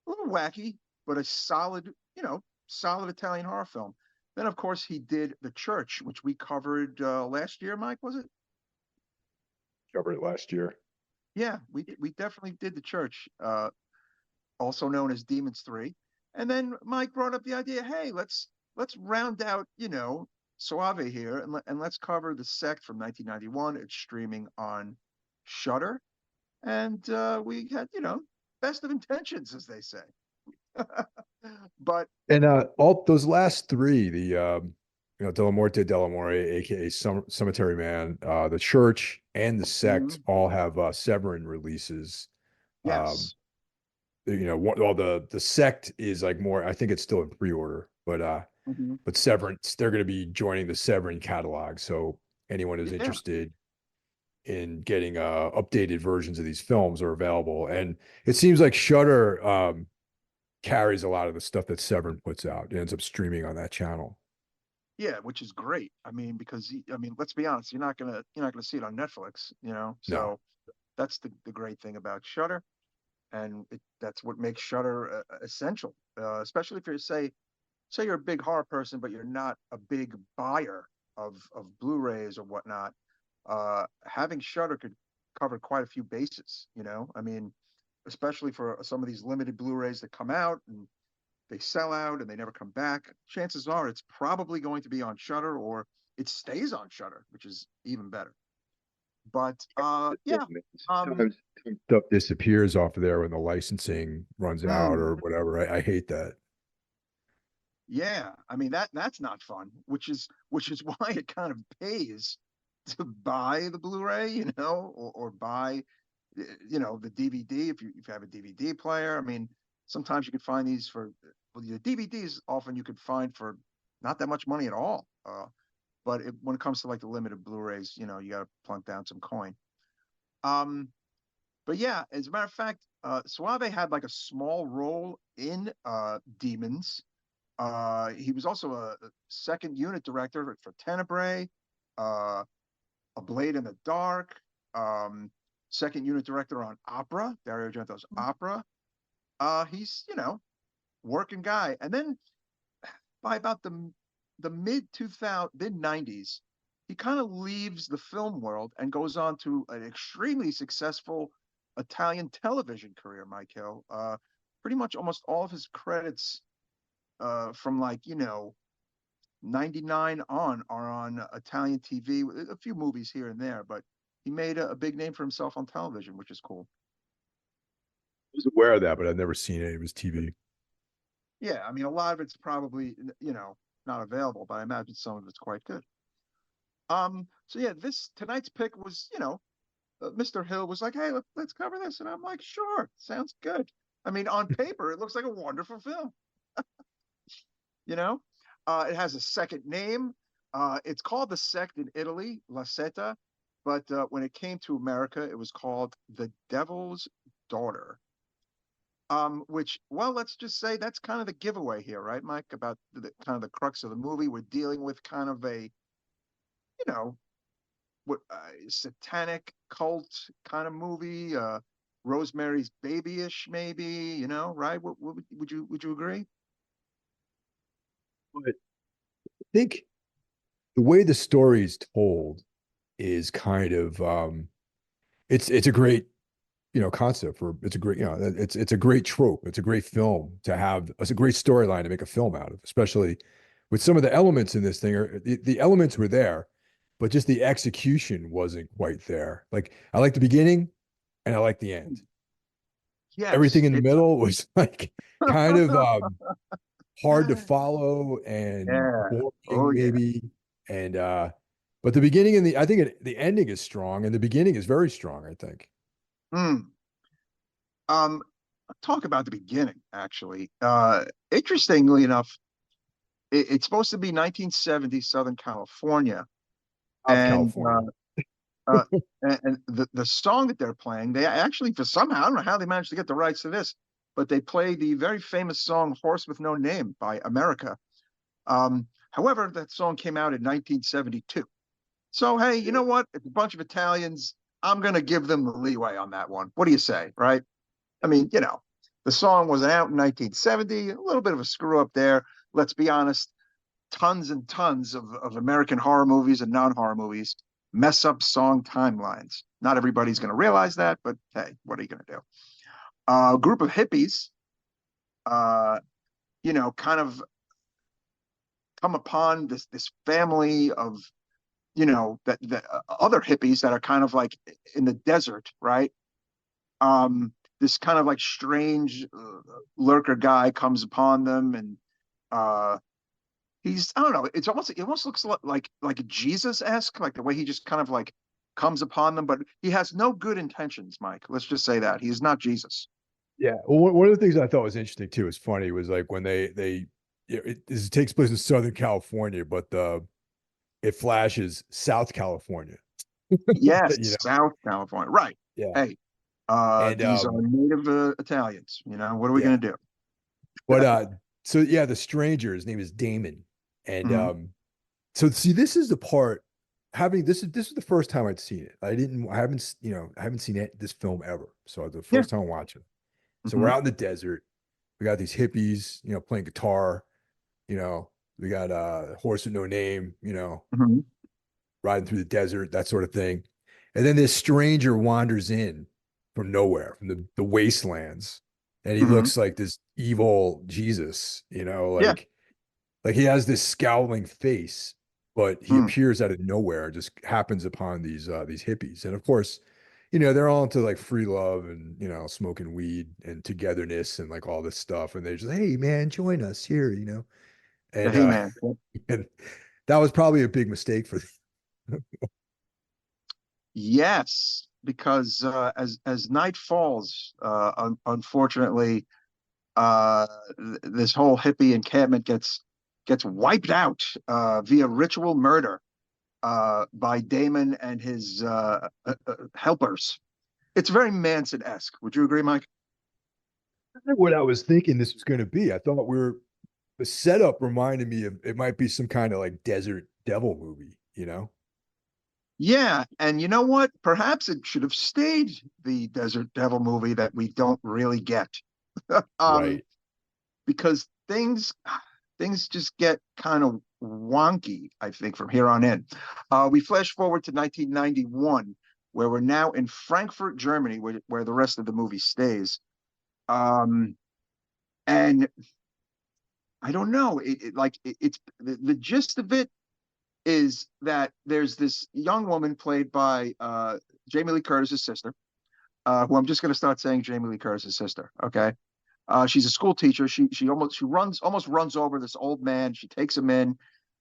little wacky, but a solid, solid Italian horror film. Then, of course, he did The Church, which we covered last year. Mike, was it? Covered it last year. Yeah, we definitely did The Church, also known as Demons 3. And then Mike brought up the idea, hey, let's round out, Soavi here, and let's cover The Sect from 1991. It's streaming on Shudder, and we had, best of intentions, as they say. But all those last three, Della Morte Dell'Amore, aka Cemetery Man, the Church, and the Sect all have Severin releases. Yes. Well, the Sect is like more. I think it's still in pre-order, but Severin, they're going to be joining the Severin catalog. So anyone who's interested in getting updated versions of these films are available, and it seems like Shudder carries a lot of the stuff that Severin puts out. It ends up streaming on that channel. Yeah, which is great. I mean, because let's be honest, you're not gonna see it on Netflix, So No. that's the great thing about Shudder, and that's what makes Shudder essential, especially if you're say you're a big horror person, but you're not a big buyer of Blu-rays or whatnot. Having Shudder could cover quite a few bases. I mean, especially for some of these limited Blu-rays that come out and they sell out and they never come back. Chances are it's probably going to be on Shudder, or it stays on Shudder, which is even better. But sometimes stuff disappears off of there when the licensing runs out or whatever. I hate that. Yeah, I mean that's not fun, which is why it kind of pays to buy the Blu-ray, or buy the DVD if you have a DVD player. I mean, sometimes you can find these for the DVDs. Often you could find for not that much money at all. But when it comes to like the limited Blu-rays, you got to plunk down some coin. But yeah, as a matter of fact, Soavi had like a small role in Demons. He was also a second unit director for Tenebrae, A Blade in the Dark, second unit director on Opera, Dario Argento's Opera. He's, working guy. And then by about the mid 90s, he kind of leaves the film world and goes on to an extremely successful Italian television career, Michael. Pretty much almost all of his credits from 99 on are on Italian TV, a few movies here and there, but he made a big name for himself on television, which is cool. I was aware of that, but I've never seen any of his TV. Yeah, I mean, a lot of it's probably, not available, but I imagine some of it's quite good. So yeah, tonight's pick was, Mr. Hill was like, hey, let's cover this. And I'm like, sure, sounds good. I mean, on paper, it looks like a wonderful film. It has a second name. It's called The Sect in Italy, La Setta, but when it came to America, it was called The Devil's Daughter. Which, well, let's just say that's kind of the giveaway here, right, Mike? About the kind of the crux of the movie. We're dealing with kind of a, what satanic cult kind of movie. Rosemary's Baby-ish, maybe. Right? What would you agree? But I think the way the story is told is kind of it's a great concept for it's a great it's a great trope. It's a great film to have. It's a great storyline to make a film out of, especially with some of the elements in this thing. Or the elements were there, but just the execution wasn't quite there. Like I like the beginning and I like the end. Yes, everything in the middle was like kind of hard to follow and boring, maybe. And but the beginning and the ending is strong, and the beginning is very strong, I think. Hmm. Um, talk about the beginning, actually. Interestingly enough, it's supposed to be 1970 Southern California, Of and California. uh, and the song that they're playing, they actually, for somehow, I don't know how they managed to get the rights to this, but they play the very famous song "Horse with No Name" by America. However, that song came out in 1972. So hey, you know what? It's a bunch of Italians. I'm gonna give them the leeway on that one. What do you say, right? I mean, the song wasn't out in 1970, a little bit of a screw up there. Let's be honest, tons and tons of American horror movies and non-horror movies mess up song timelines. Not everybody's going to realize that, but hey, what are you going to do? A group of hippies, uh, kind of come upon this family of, that other hippies that are kind of like in the desert, right? This kind of like strange lurker guy comes upon them, and uh, I don't know, it almost looks like Jesus-esque, like the way he just kind of like comes upon them, but he has no good intentions, Mike. Let's just say that. He is not Jesus. Yeah. Well, one of the things I thought was interesting too, was funny, was like when it takes place in Southern California, but it flashes South California. Yes, You know, South California. Right. yeah. Hey, And these are native Italians. What are we yeah. going to do? But so yeah, the stranger, his name is Damon. And Mhm. so see, this is the part, having this is the first time I'd seen it. I haven't seen this film ever. So the Yeah. first time watching. So we're Hmm. out in the desert. We got these hippies, playing guitar, we got a horse with no name, Hmm. riding through the desert, that sort of thing. And then this stranger wanders in from nowhere, from the wastelands, and he Hmm. looks like this evil Jesus, Yeah. like he has this scowling face, but he Mm. appears out of nowhere, just happens upon these hippies. And of course, they're all into like free love and smoking weed and togetherness and like all this stuff. And they're just, hey man, join us here. And Hey, man. and that was probably a big mistake for them. Yes, because as night falls, unfortunately, this whole hippie encampment gets wiped out via ritual murder by Damon and his helpers. It's very Manson-esque. Would you agree, Mike? What I was thinking this was going to be. I thought the setup reminded me of, it might be some kind of like desert devil movie. Yeah, and you know what? Perhaps it should have stayed the Desert Devil movie that we don't really get. um, Right. because things just get kind of wonky, I think, from here on in. We flash forward to 1991, where we're now in Frankfurt, Germany, where the rest of the movie stays. Um, and I don't know, it's the gist of it is that there's this young woman played by Jamie Lee Curtis's sister, who I'm just going to start saying Jamie Lee Curtis's sister. Okay. She's a school teacher. She almost runs over this old man. She takes him in,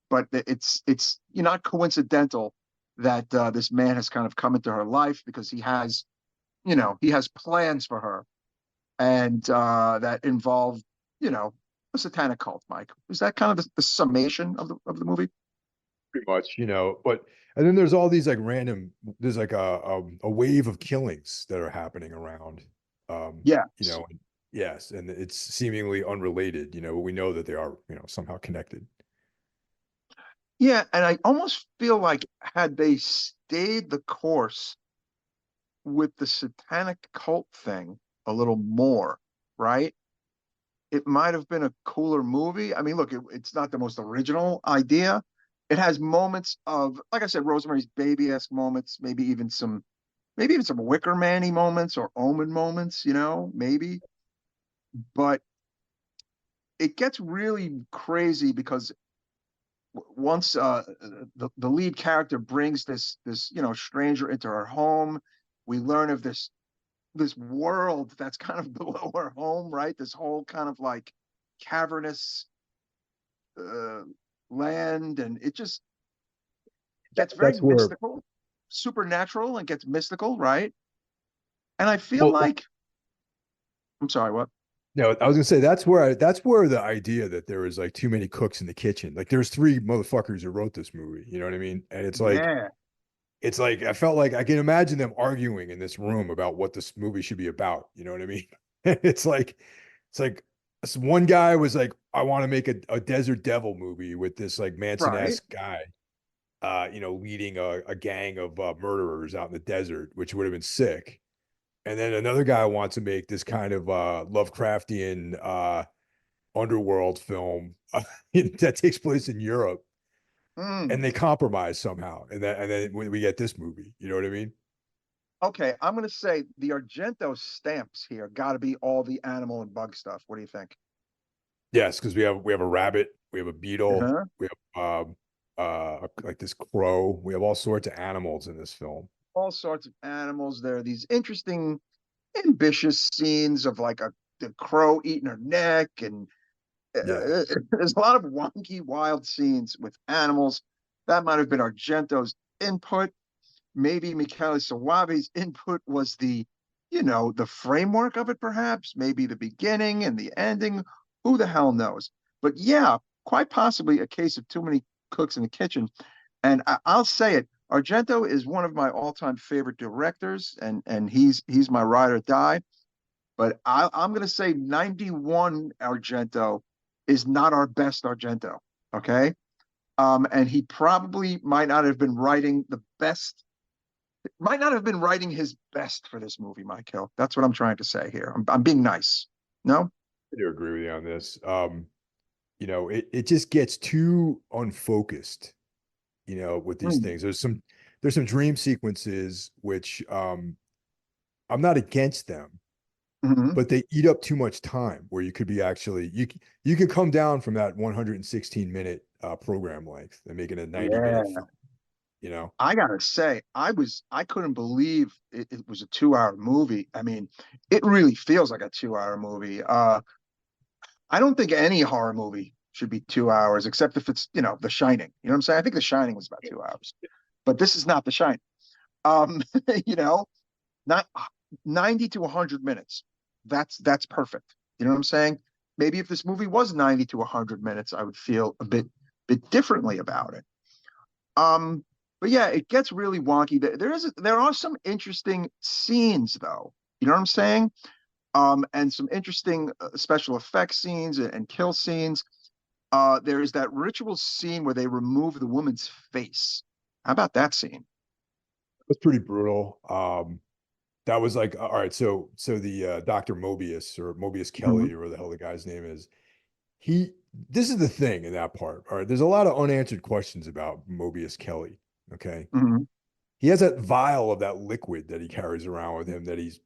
but it's not coincidental that this man has kind of come into her life because he has plans for her, and that involve you know a satanic cult. Mike, is that kind of the summation of the movie? Pretty much. But and then there's all these like there's like a wave of killings that are happening around. Um, Yeah. you know, yes, and it's seemingly unrelated, but we know that they are, somehow connected. Yeah, and I almost feel like had they stayed the course with the satanic cult thing a little more, right? It might have been a cooler movie. I mean, look, it's not the most original idea. It has moments of, like I said, Rosemary's Baby-esque moments, maybe even some Wicker Man-y moments or Omen moments, maybe. But it gets really crazy because once the lead character brings this stranger into her home, we learn of this world that's kind of below her home, right? This whole kind of like cavernous uh, land, and it just gets very That's where mystical, supernatural, and gets mystical, right? And I feel Well, like, I'm sorry, what? no, I was gonna say that's where the idea that there was like too many cooks in the kitchen. Like there's three motherfuckers who wrote this movie. You know what I mean? And Yeah, it's like I felt like I can imagine them arguing in this room about what this movie should be about. You know what I mean? It's like this one guy was like, I want to make a Desert Devil movie with this like right. Manson-esque guy, leading a gang of murderers out in the desert, which would have been sick. And then another guy wants to make this kind of Lovecraftian underworld film that takes place in Europe, and Mm. they compromise somehow, and then we get this movie. You know what I mean? Okay, I'm gonna say the Argento stamps here got to be all the animal and bug stuff. What do you think? Yes, because we have a rabbit, we have a beetle, Uh-huh. we have like this crow. We have all sorts of animals in this film. All sorts of animals. There are these interesting, ambitious scenes of like the crow eating her neck, and Yeah, there's a lot of wonky, wild scenes with animals. That might have been Argento's input. Maybe Michele Soavi's input was the framework of it, perhaps, maybe the beginning and the ending. Who the hell knows? But yeah, quite possibly a case of too many cooks in the kitchen. And I'll say it, Argento is one of my all-time favorite directors, and he's my ride or die. But I'm going to say 91 Argento is not our best Argento. Okay. And he probably might not have been writing the best, might not have been writing his best for this movie, Michael. That's what I'm trying to say here. I'm being nice. No? I do agree with you on this. It just gets too unfocused, with these Mm. things. There's some dream sequences which I'm not against them, Hmm. but they eat up too much time where you could be actually you can come down from that 116-minute program length and make it a 90-minute Yeah. film, you know. I gotta say, I couldn't believe it was a 2 hour movie. I mean, it really feels like a 2 hour movie. I don't think any horror movie should be 2 hours, except if it's, The Shining. You know what I'm saying? I think The Shining was about 2 hours, but this is not The Shining. Um, you know, not 90 to 100 minutes. That's perfect. You know what I'm saying? Maybe if this movie was 90 to 100 minutes, I would feel a bit differently about it. Um, but yeah, it gets really wonky. There are some interesting scenes though. You know what I'm saying? And some interesting special effects scenes and kill scenes. There is that ritual scene where they remove the woman's face. How about that scene? It was pretty brutal. That was like, all right, so the Dr. Mobius or Mobius Hmm. Kelly or whatever the hell the guy's name is, he this is the thing in that part. All right, there's a lot of unanswered questions about Mobius Kelly. Okay. Hmm. He has that vial of that liquid that he carries around with him that he's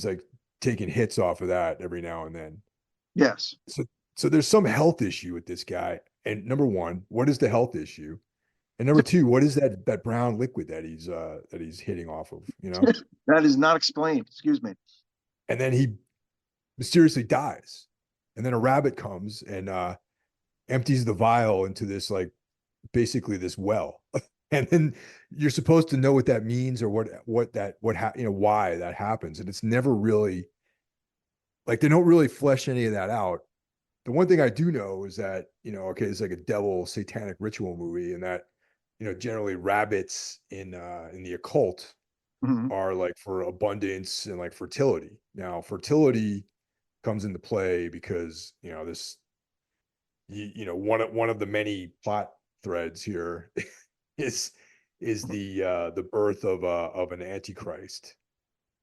like taking hits off of that every now and then. Yes. So there's some health issue with this guy. And number one, what is the health issue? And number two, what is that brown liquid that he's hitting off of, That is not explained. Excuse me. And then he mysteriously dies. And then a rabbit comes and empties the vial into this like basically this well. And then you're supposed to know what that means or why that happens. And it's never really like they don't really flesh any of that out. The one thing I do know is that, okay, it's like a devil satanic ritual movie, and that, generally rabbits in the occult Hmm. are like for abundance and like fertility. Now, fertility comes into play because, this one of the many plot threads here is the birth of an antichrist,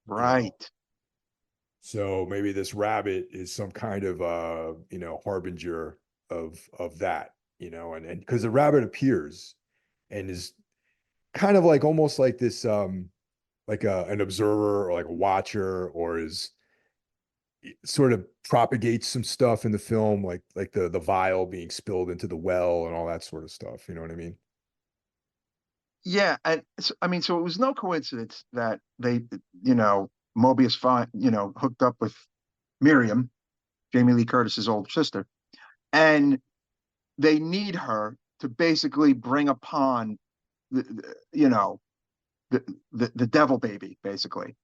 you know. Right. So maybe this rabbit is some kind of harbinger of that, and because the rabbit appears and is kind of like almost like this like an observer or like a watcher, or is sort of propagates some stuff in the film, like the vial being spilled into the well and all that sort of stuff. You know what I mean? Yeah, and so, I mean, so it was no coincidence that they, Mobius, hooked up with Miriam, Jamie Lee Curtis's older sister, and they need her to basically bring upon the, the you know, the devil baby, basically.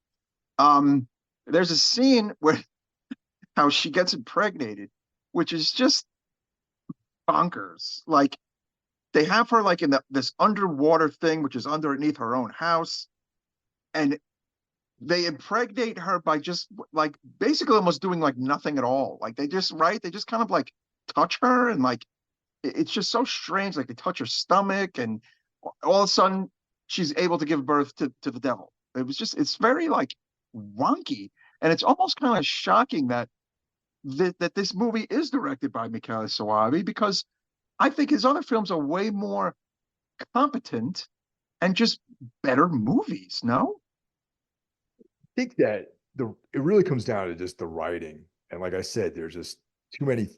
Um, there's a scene where how she gets impregnated, which is just bonkers. Like they have her like in this underwater thing, which is underneath her own house, and they impregnate her by just like basically almost doing like nothing at all. Like they just kind of like touch her and like it's just so strange. Like they touch her stomach and all of a sudden she's able to give birth to the devil. It's very like wonky. And it's almost kind of shocking that this movie is directed by Michele Soavi because I think his other films are way more competent and just better movies, no? I think that it really comes down to just the writing. And like I said, there's just too many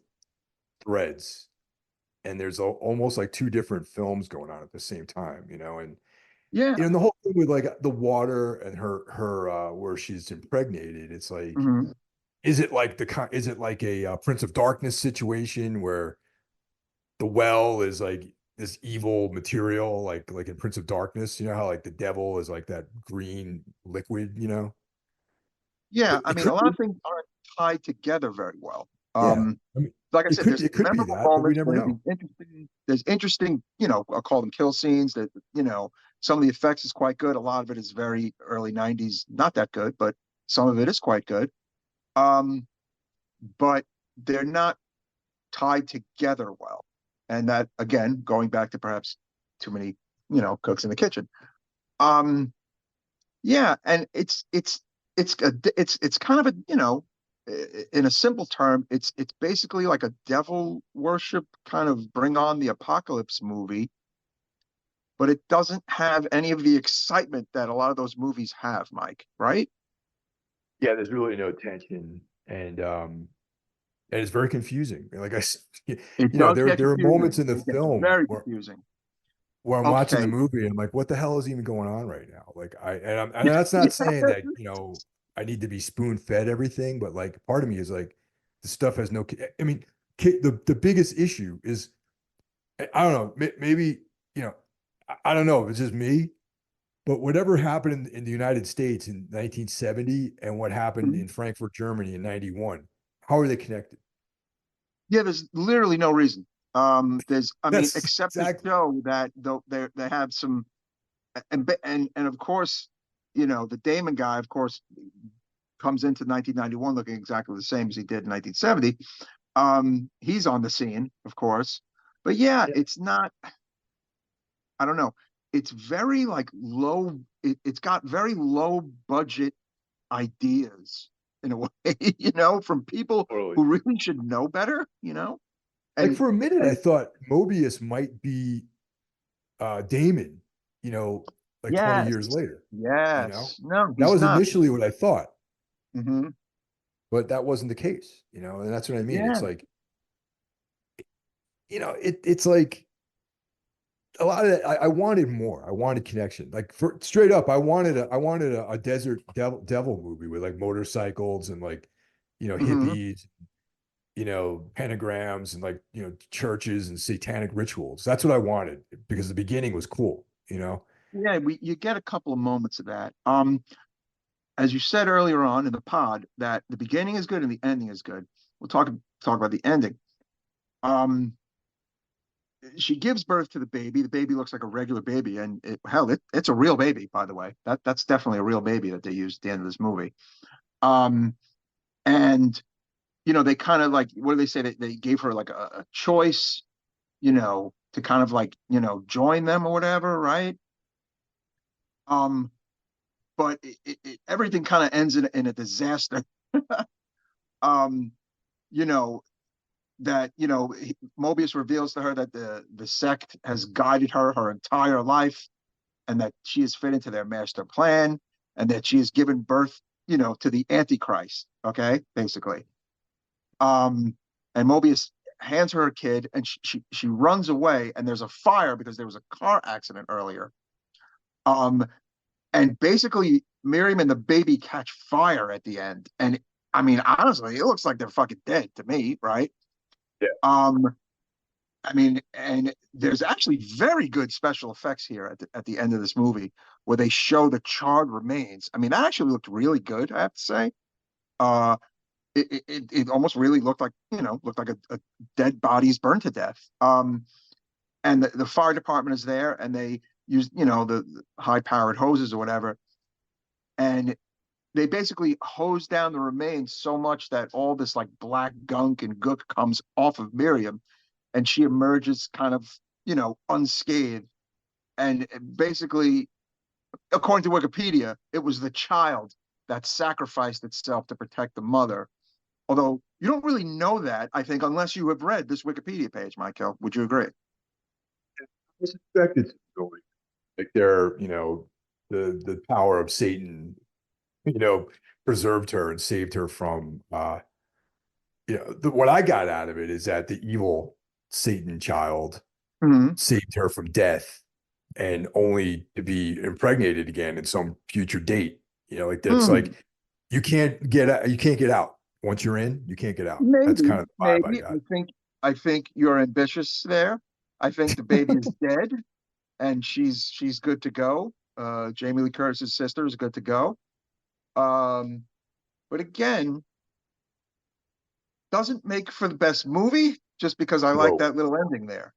threads and there's almost like two different films going on at the same time, and Yeah. the whole thing with like the water and her where she's impregnated, it's like, Mhm. is it like a Prince of Darkness situation where the well is like this evil material, like in Prince of Darkness, how like the devil is like that green liquid. Yeah, It, I it mean, a could lot be, of things aren't tied together very well. yeah. I mean, Like I it said, could there's it could be memorable that, but we moments. never know. There's interesting, I'll call them kill scenes that, some of the effects is quite good. A lot of it is very early 90s, not that good, but some of it is quite good. Um, but they're not tied together well. And that, again, going back to perhaps too many, cooks in the kitchen. Um, Yeah, and it's kind of a, in a simple term, it's basically like a devil worship kind of bring on the apocalypse movie, but it doesn't have any of the excitement that a lot of those movies have, Mike, right? Yeah, there's really no tension, and it's very confusing. Like It does there get there are moments confusing. in the It gets film very where confusing. I'm watching the Okay. movie and I'm like, what the hell is even going on right now? Like and that's Yeah. not saying that, I need to be spoon fed everything, but like part of me is like, the stuff has no, I mean, the biggest issue is, I don't know, maybe, I don't know if it's just me, but whatever happened in the United States in 1970 and what happened in Frankfurt, Germany in 91, how are they connected? Yeah, there's literally no reason. I mean, That's except to exactly. show that though they have some and of course, the Damon guy, of course, comes into 1991 looking exactly the same as he did in 1970. He's on the scene, of course, but yeah, Yeah. it's not. I don't know. It's very like low. It's got very low budget ideas in a way, from people Totally. who really should know better, Like and for a minute, I and thought Mobius might be Damon, you know, like 20 years yes, later, you know. yes, no, That he's was not. initially what I thought, Hmm. but that wasn't the case, and that's what I mean. It's Yeah. like, it's like a lot of that. I wanted more. I wanted connection. Like for straight up, I wanted a desert devil movie with like motorcycles and like, Hmm. hippies, pentagrams and like, churches and satanic rituals. That's what I wanted because the beginning was cool. Yeah, you get a couple of moments of that. As you said earlier on in the pod, that the beginning is good and the ending is good. We'll talk about the ending. Um, she gives birth to the baby. The baby looks like a regular baby, and it's a real baby, by the way. That's definitely a real baby that they used at the end of this movie. Um, and they kind of like, what do they say? They gave her like a choice, to kind of like, join them or whatever, right? Um, but everything kind of ends in a disaster. um, you know, that Mobius reveals to her that the sect has guided her entire life, and that she has fit into their master plan, and that she has given birth, to the Antichrist. Okay, basically. Um, and Mobius hands her a kid, and she runs away, and there's a fire because there was a car accident earlier. Um, and basically Miriam and the baby catch fire at the end, and I mean, honestly, it looks like they're fucking dead to me, right? Yeah. Um, I mean, and there's actually very good special effects here at the end of this movie where they show the charred remains. I mean, that actually looked really good, I have to say. Uh, it almost really looked like, looked like a dead bodies burned to death. And the fire department is there, and they use, the high powered hoses or whatever, and they basically hose down the remains so much that all this like black gunk and gook comes off of Miriam, and she emerges kind of, unscathed. And basically, according to Wikipedia, it was the child that sacrificed itself to protect the mother. Although you don't really know that, I think, unless you have read this Wikipedia page, Michael. Would you agree? I suspect it's like they're, the power of Satan, preserved her and saved her from, what I got out of it is that the evil Satan child saved her from death and only to be impregnated again in some future date. Like that's like you can't get out. Once you're in, you can't get out. Maybe, that's kind of the vibe maybe. I got. I think you're ambitious there. I think the baby is dead and she's good to go. Jamie Lee Curtis's sister is good to go. But again, doesn't make for the best movie just because I like that little ending there.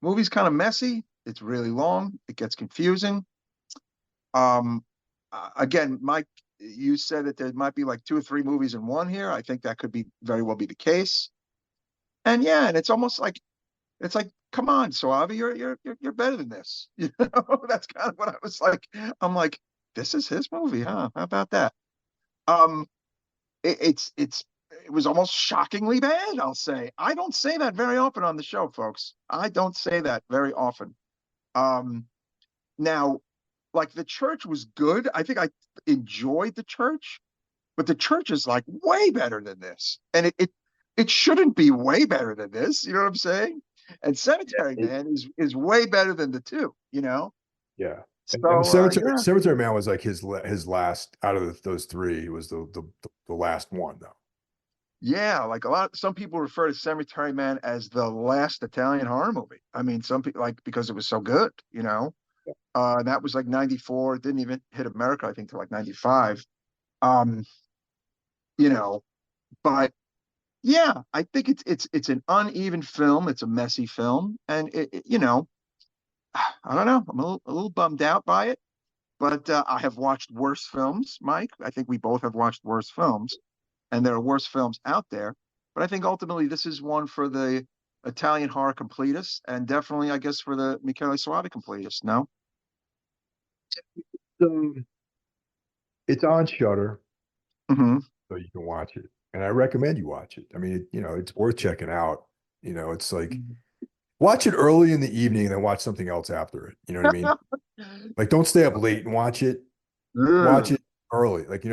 Movie's kind of messy. It's really long. It gets confusing. Again, Mike, you said that there might be like 2 or 3 movies in one here. I think that could be very well be the case. And yeah, and it's almost like come on, Soavi, you're better than this. That's kind of what I was like. I'm like, this is his movie, huh? How about that? It was almost shockingly bad, I'll say. I don't say that very often on the show, folks. I don't say that very often. Now, like the church was good. I think I enjoyed the church, but the church is like way better than this. And it shouldn't be way better than this. You know what I'm saying? And Cemetery Man is way better than the two, Yeah. So Cemetery Man was like his last out of those 3. He was the last one though. Yeah, like some people refer to Cemetery Man as the last Italian horror movie. I mean, some people because it was so good, and that was like 94. It didn't even hit America, I think, till like 95. But yeah, I think it's an uneven film. It's a messy film, and I don't know. I'm a little bummed out by it, but I have watched worse films, Mike. I think we both have watched worse films, and there are worse films out there. But I think ultimately this is one for the Italian horror completists, and definitely, I guess, for the Michele Soavi completists. No, it's on Shudder, mm-hmm. so you can watch it, and I recommend you watch it. I mean, it's worth checking out. It's like watch it early in the evening and then watch something else after it. You know what I mean? Like, don't stay up late and watch it. Watch it early. Like,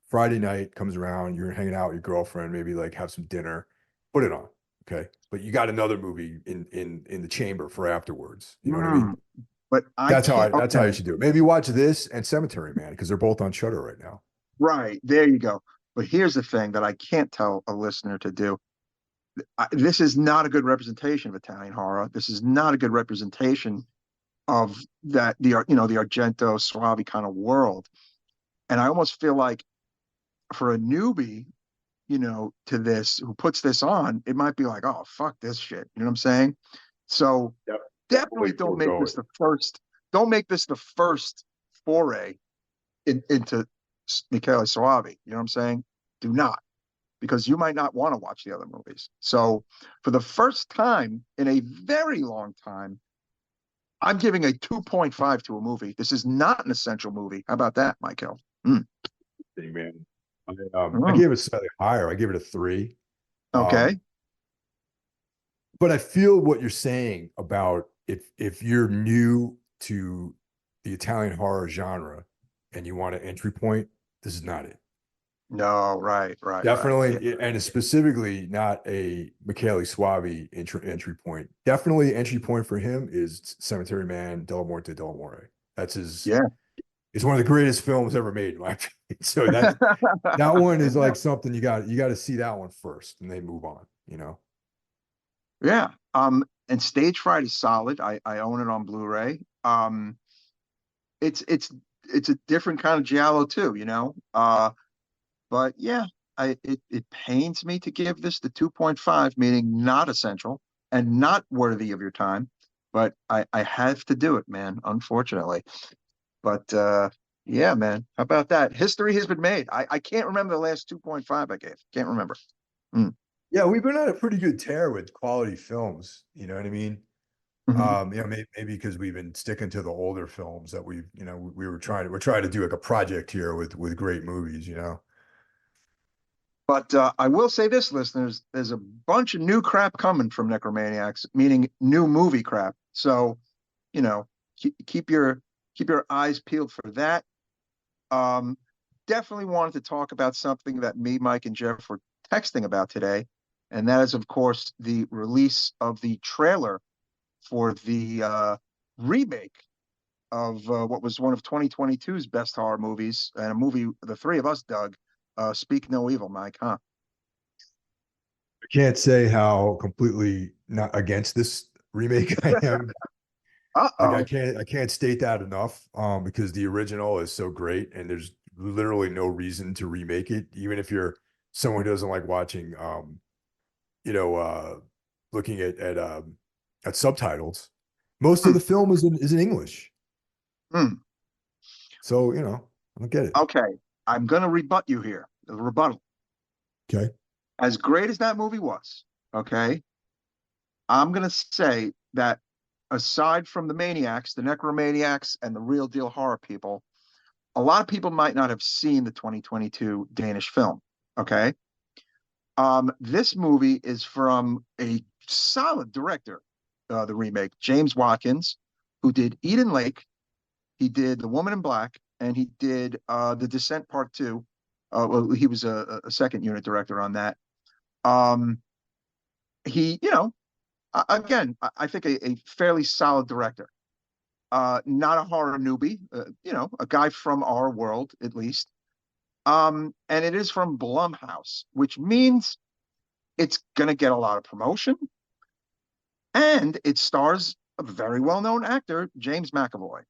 Friday night comes around, you're hanging out with your girlfriend, maybe like have some dinner, put it on. Okay. But you got another movie in the chamber for afterwards. You know what I mean? But that's how you should do it. Maybe watch this and Cemetery Man because they're both on Shudder right now. Right. There you go. But here's the thing that I can't tell a listener to do. This is not a good representation of Italian horror. This is not a good representation of the Argento Soavi kind of world. And I almost feel like for a newbie, to this, who puts this on, it might be like, oh, fuck this shit. You know what I'm saying? So definitely don't make this the first foray into Michele Soavi. You know what I'm saying? Do not, because you might not want to watch the other movies. So for the first time in a very long time, I'm giving a 2.5 to a movie. This is not an essential movie. How about that, Michael? Man, I gave it slightly higher. I gave it a 3. Okay. But I feel what you're saying about if you're new to the Italian horror genre and you want an entry point, this is not it. No, right. Definitely, right. And specifically not a Michele Soavi entry point. Definitely entry point for him is Cemetery Man, Della Morte Dell'Amore. That's his. Yeah. It's one of the greatest films ever made, in my opinion. So that one is like something you got to see that one first, and they move on. Yeah, And Stage Fright is solid. I own it on Blu-ray. It's a different kind of giallo too, you know. But yeah, it pains me to give this the 2.5, meaning not essential and not worthy of your time. But I have to do it, man, unfortunately. But yeah, man, how about that? History has been made. I can't remember the last 2.5 I gave. Can't remember. Yeah, we've been on a pretty good tear with quality films. You know what I mean? Mhm. You know, maybe because we've been sticking to the older films that you know, we're trying to do like a project here with great movies, you know. But I will say this, listeners, there's a bunch of new crap coming from Necromaniacs, meaning new movie crap. So, you know, keep your eyes peeled for that. Um, Definitely wanted to talk about something that me, Mike, and Jeff were texting about today, and that is, of course, the release of the trailer for the remake of what was one of 2022's best horror movies, and a movie the three of us dug. Speak No Evil, Mike, huh? I can't say how completely not against this remake I am. Like Uh-oh. I can't state that enough. Because the original is so great and there's literally no reason to remake it, even if you're someone who doesn't like watching you know, looking at subtitles. Most of Hmm. the film is in English. Hmm. So, you know, I don't get it. Okay, I'm gonna rebut you here. The rebuttal. Okay. As great as that movie was, okay, I'm gonna say that aside from the maniacs, the necromaniacs, and the real deal horror people, a lot of people might not have seen the 2022 Danish film. Okay. This movie is from a solid director, the remake, James Watkins, who did Eden Lake. He did The Woman in Black, and he did The Descent Part Two. Well, he was a second unit director on that. Um, he, you know, again, I think a fairly solid director. Not a horror newbie, you know, a guy from our world at least. And it is from Blumhouse, which means it's gonna get a lot of promotion, and it stars a very well-known actor, James McAvoy.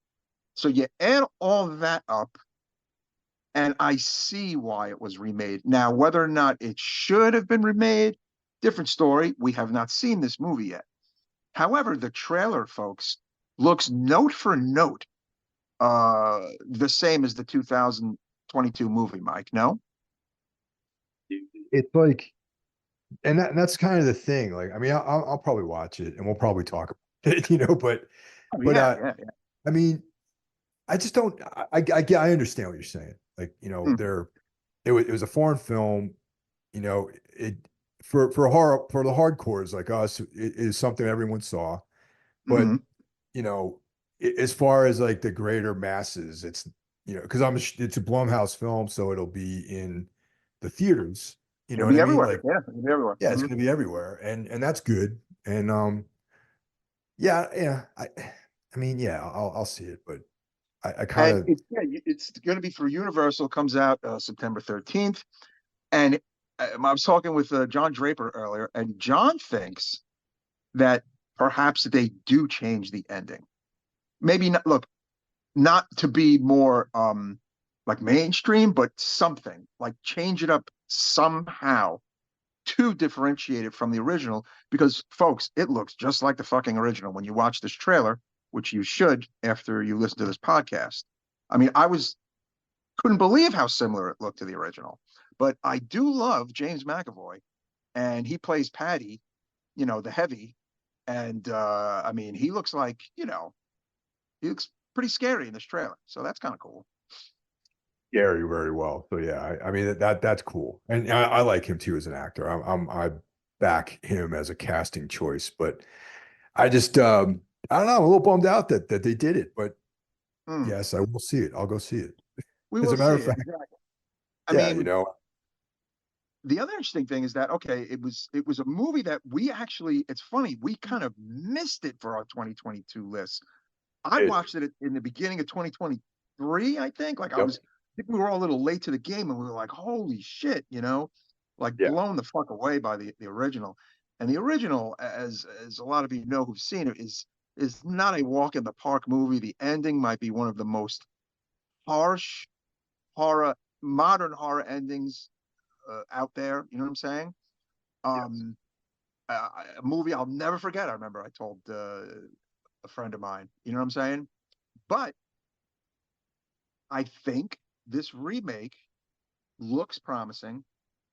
So you add all that up, and I see why it was remade. Now, whether or not it should have been remade, different story. We have not seen this movie yet. However, the trailer, folks, looks note for note the same as the 2022 movie, Mike. No? It's like, and that's kind of the thing. Like, I mean, I'll probably watch it and we'll probably talk about it, you know, Oh, but yeah, yeah, yeah. I mean, I just don't, I understand what you're saying. Like, you know, Mm-hmm. it was a foreign film, you know, it, for horror, for the hardcores like us, it is something everyone saw. But, Mm-hmm. you know, as far as like the greater masses, it's, you know, because it's a Blumhouse film, so it'll be in the theaters. You know It'll what be I mean? everywhere. Like, Yeah, it'll be everywhere. yeah, it's Mm-hmm. going to be everywhere, and that's good. And yeah, yeah. I mean, yeah, I'll see it, but I kind And of it's going to be through Universal. Comes out September 13th. And I was talking with John Draper earlier, and John thinks that perhaps they do change the ending. Maybe not. Look, not to be more like mainstream, but something like change it up somehow to differentiate it from the original. Because, folks, it looks just like the fucking original when you watch this trailer, which you should after you listen to this podcast. I mean, I was couldn't believe how similar it looked to the original. But I do love James McAvoy, and he plays Paddy, you know, the heavy. And I mean, he looks like, you know, he looks pretty scary in this trailer. So that's kind of cool. Gary very well. So yeah, I mean that's cool, and I like him too as an actor. I back him as a casting choice, but I just I don't know. I'm a little bummed out that they did it, but Mm, yes, I will see it. I'll go see it. we As will a matter see of it. fact, Exactly. I yeah, you mean, know, the other interesting thing is that okay, it was a movie that we actually, it's funny, we kind of missed it for our 2022 list. I it, watched it in the beginning of 2023, I think. Like yep, I think we were all a little late to the game, and we were like, holy shit, you know, like yeah, blown the fuck away by the original. And the original, as a lot of you know who've seen it, is not a walk in the park movie. The ending might be one of the most harsh horror, modern horror endings out there. You know what I'm saying? Um, a movie I'll never forget. I remember I told a friend of mine. You know what I'm saying? But I think this remake looks promising.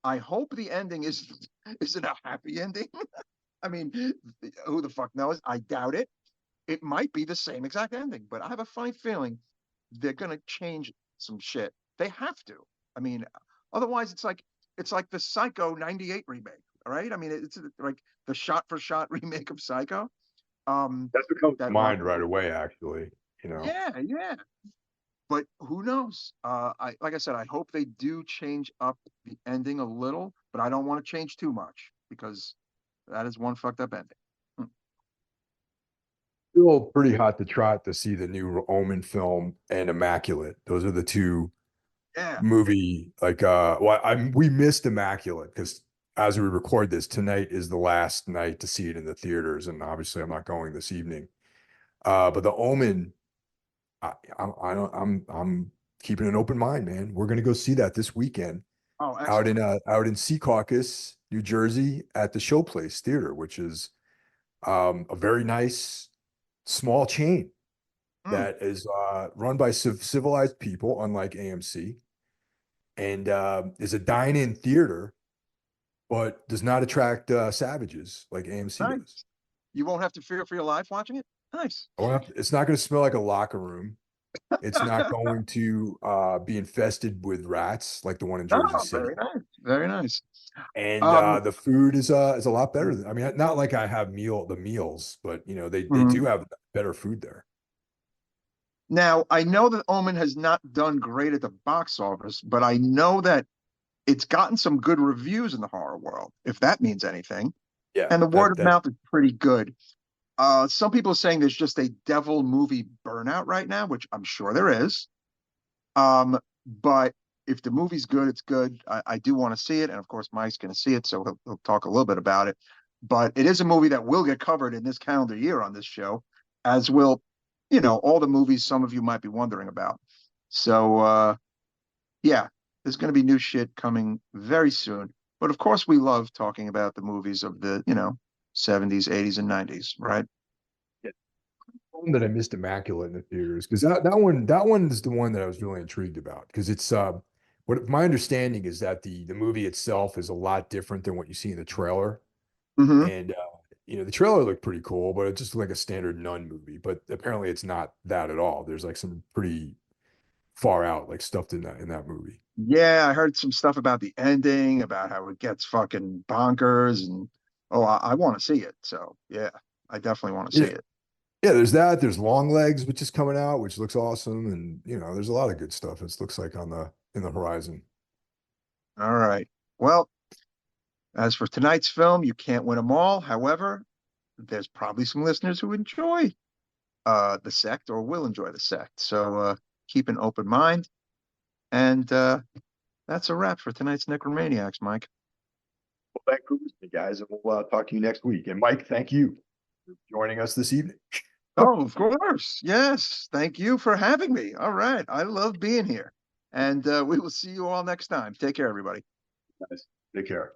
I hope the ending isn't a happy ending. I mean, who the fuck knows? I doubt it. It might be the same exact ending, but I have a funny feeling they're gonna change some shit. They have to. I mean, otherwise it's like the Psycho '98 remake. All right. I mean, it's like the shot for shot remake of Psycho. That's what comes to That mind right away, actually. Yeah, yeah. But who knows? I like I said, I hope they do change up the ending a little, but I don't want to change too much because that is one fucked up ending. Still pretty hot to trot to see the new Omen film and Immaculate. Those are the two Yeah. movie we missed Immaculate because as we record this, tonight is the last night to see it in the theaters, and obviously I'm not going this evening. But the Omen, I'm keeping an open mind, man. We're gonna go see that this weekend Oh, out excellent. in Secaucus, New Jersey, at the Showplace Theater, which is a very nice small chain that is run by civilized people, unlike AMC, and is a dine-in theater, but does not attract savages like AMC Nice. does. You won't have to fear for your life watching it. Nice. It's not going to smell like a locker room. It's not going to be infested with rats like the one in Jersey Oh, City. very nice. Very nice. And the food is a lot better. I mean, not like I have the meals, but they do have better food there. Now, I know that Omen has not done great at the box office, but I know that it's gotten some good reviews in the horror world, if that means anything. Yeah, And the word of that mouth is pretty good. Some people are saying there's just a devil movie burnout right now, which I'm sure there is. But if the movie's good, it's good. I do want to see it, and of course, Mike's going to see it, so he'll talk a little bit about it. But it is a movie that will get covered in this calendar year on this show, as will, all the movies some of you might be wondering about. So, yeah, there's going to be new shit coming very soon. But of course, we love talking about the movies of the, 70s, 80s, and 90s, right? that I missed Immaculate in the theaters because that one is the one that I was really intrigued about because it's what my understanding is that the movie itself is a lot different than what you see in the trailer. Mm-hmm. And the trailer looked pretty cool, but it just looked like a standard nun movie. But apparently it's not that at all. There's like some pretty far out like stuff in that movie. Yeah, I heard some stuff about the ending, about how it gets fucking bonkers, and I want to see it. So yeah, I definitely want to see Yeah. it. Yeah, there's that. There's Long Legs, which is coming out, which looks awesome, and there's a lot of good stuff. It looks like in the horizon. All right. Well, as for tonight's film, you can't win them all. However, there's probably some listeners who enjoy the Sect or will enjoy the Sect. So keep an open mind. And that's a wrap for tonight's Necromaniacs, Mike. Well, thanks for listening, guys, and we'll talk to you next week. And Mike, thank you for joining us this evening. Oh, of course. Yes. Thank you for having me. All right. I love being here. And we will see you all next time. Take care, everybody. Guys, take care.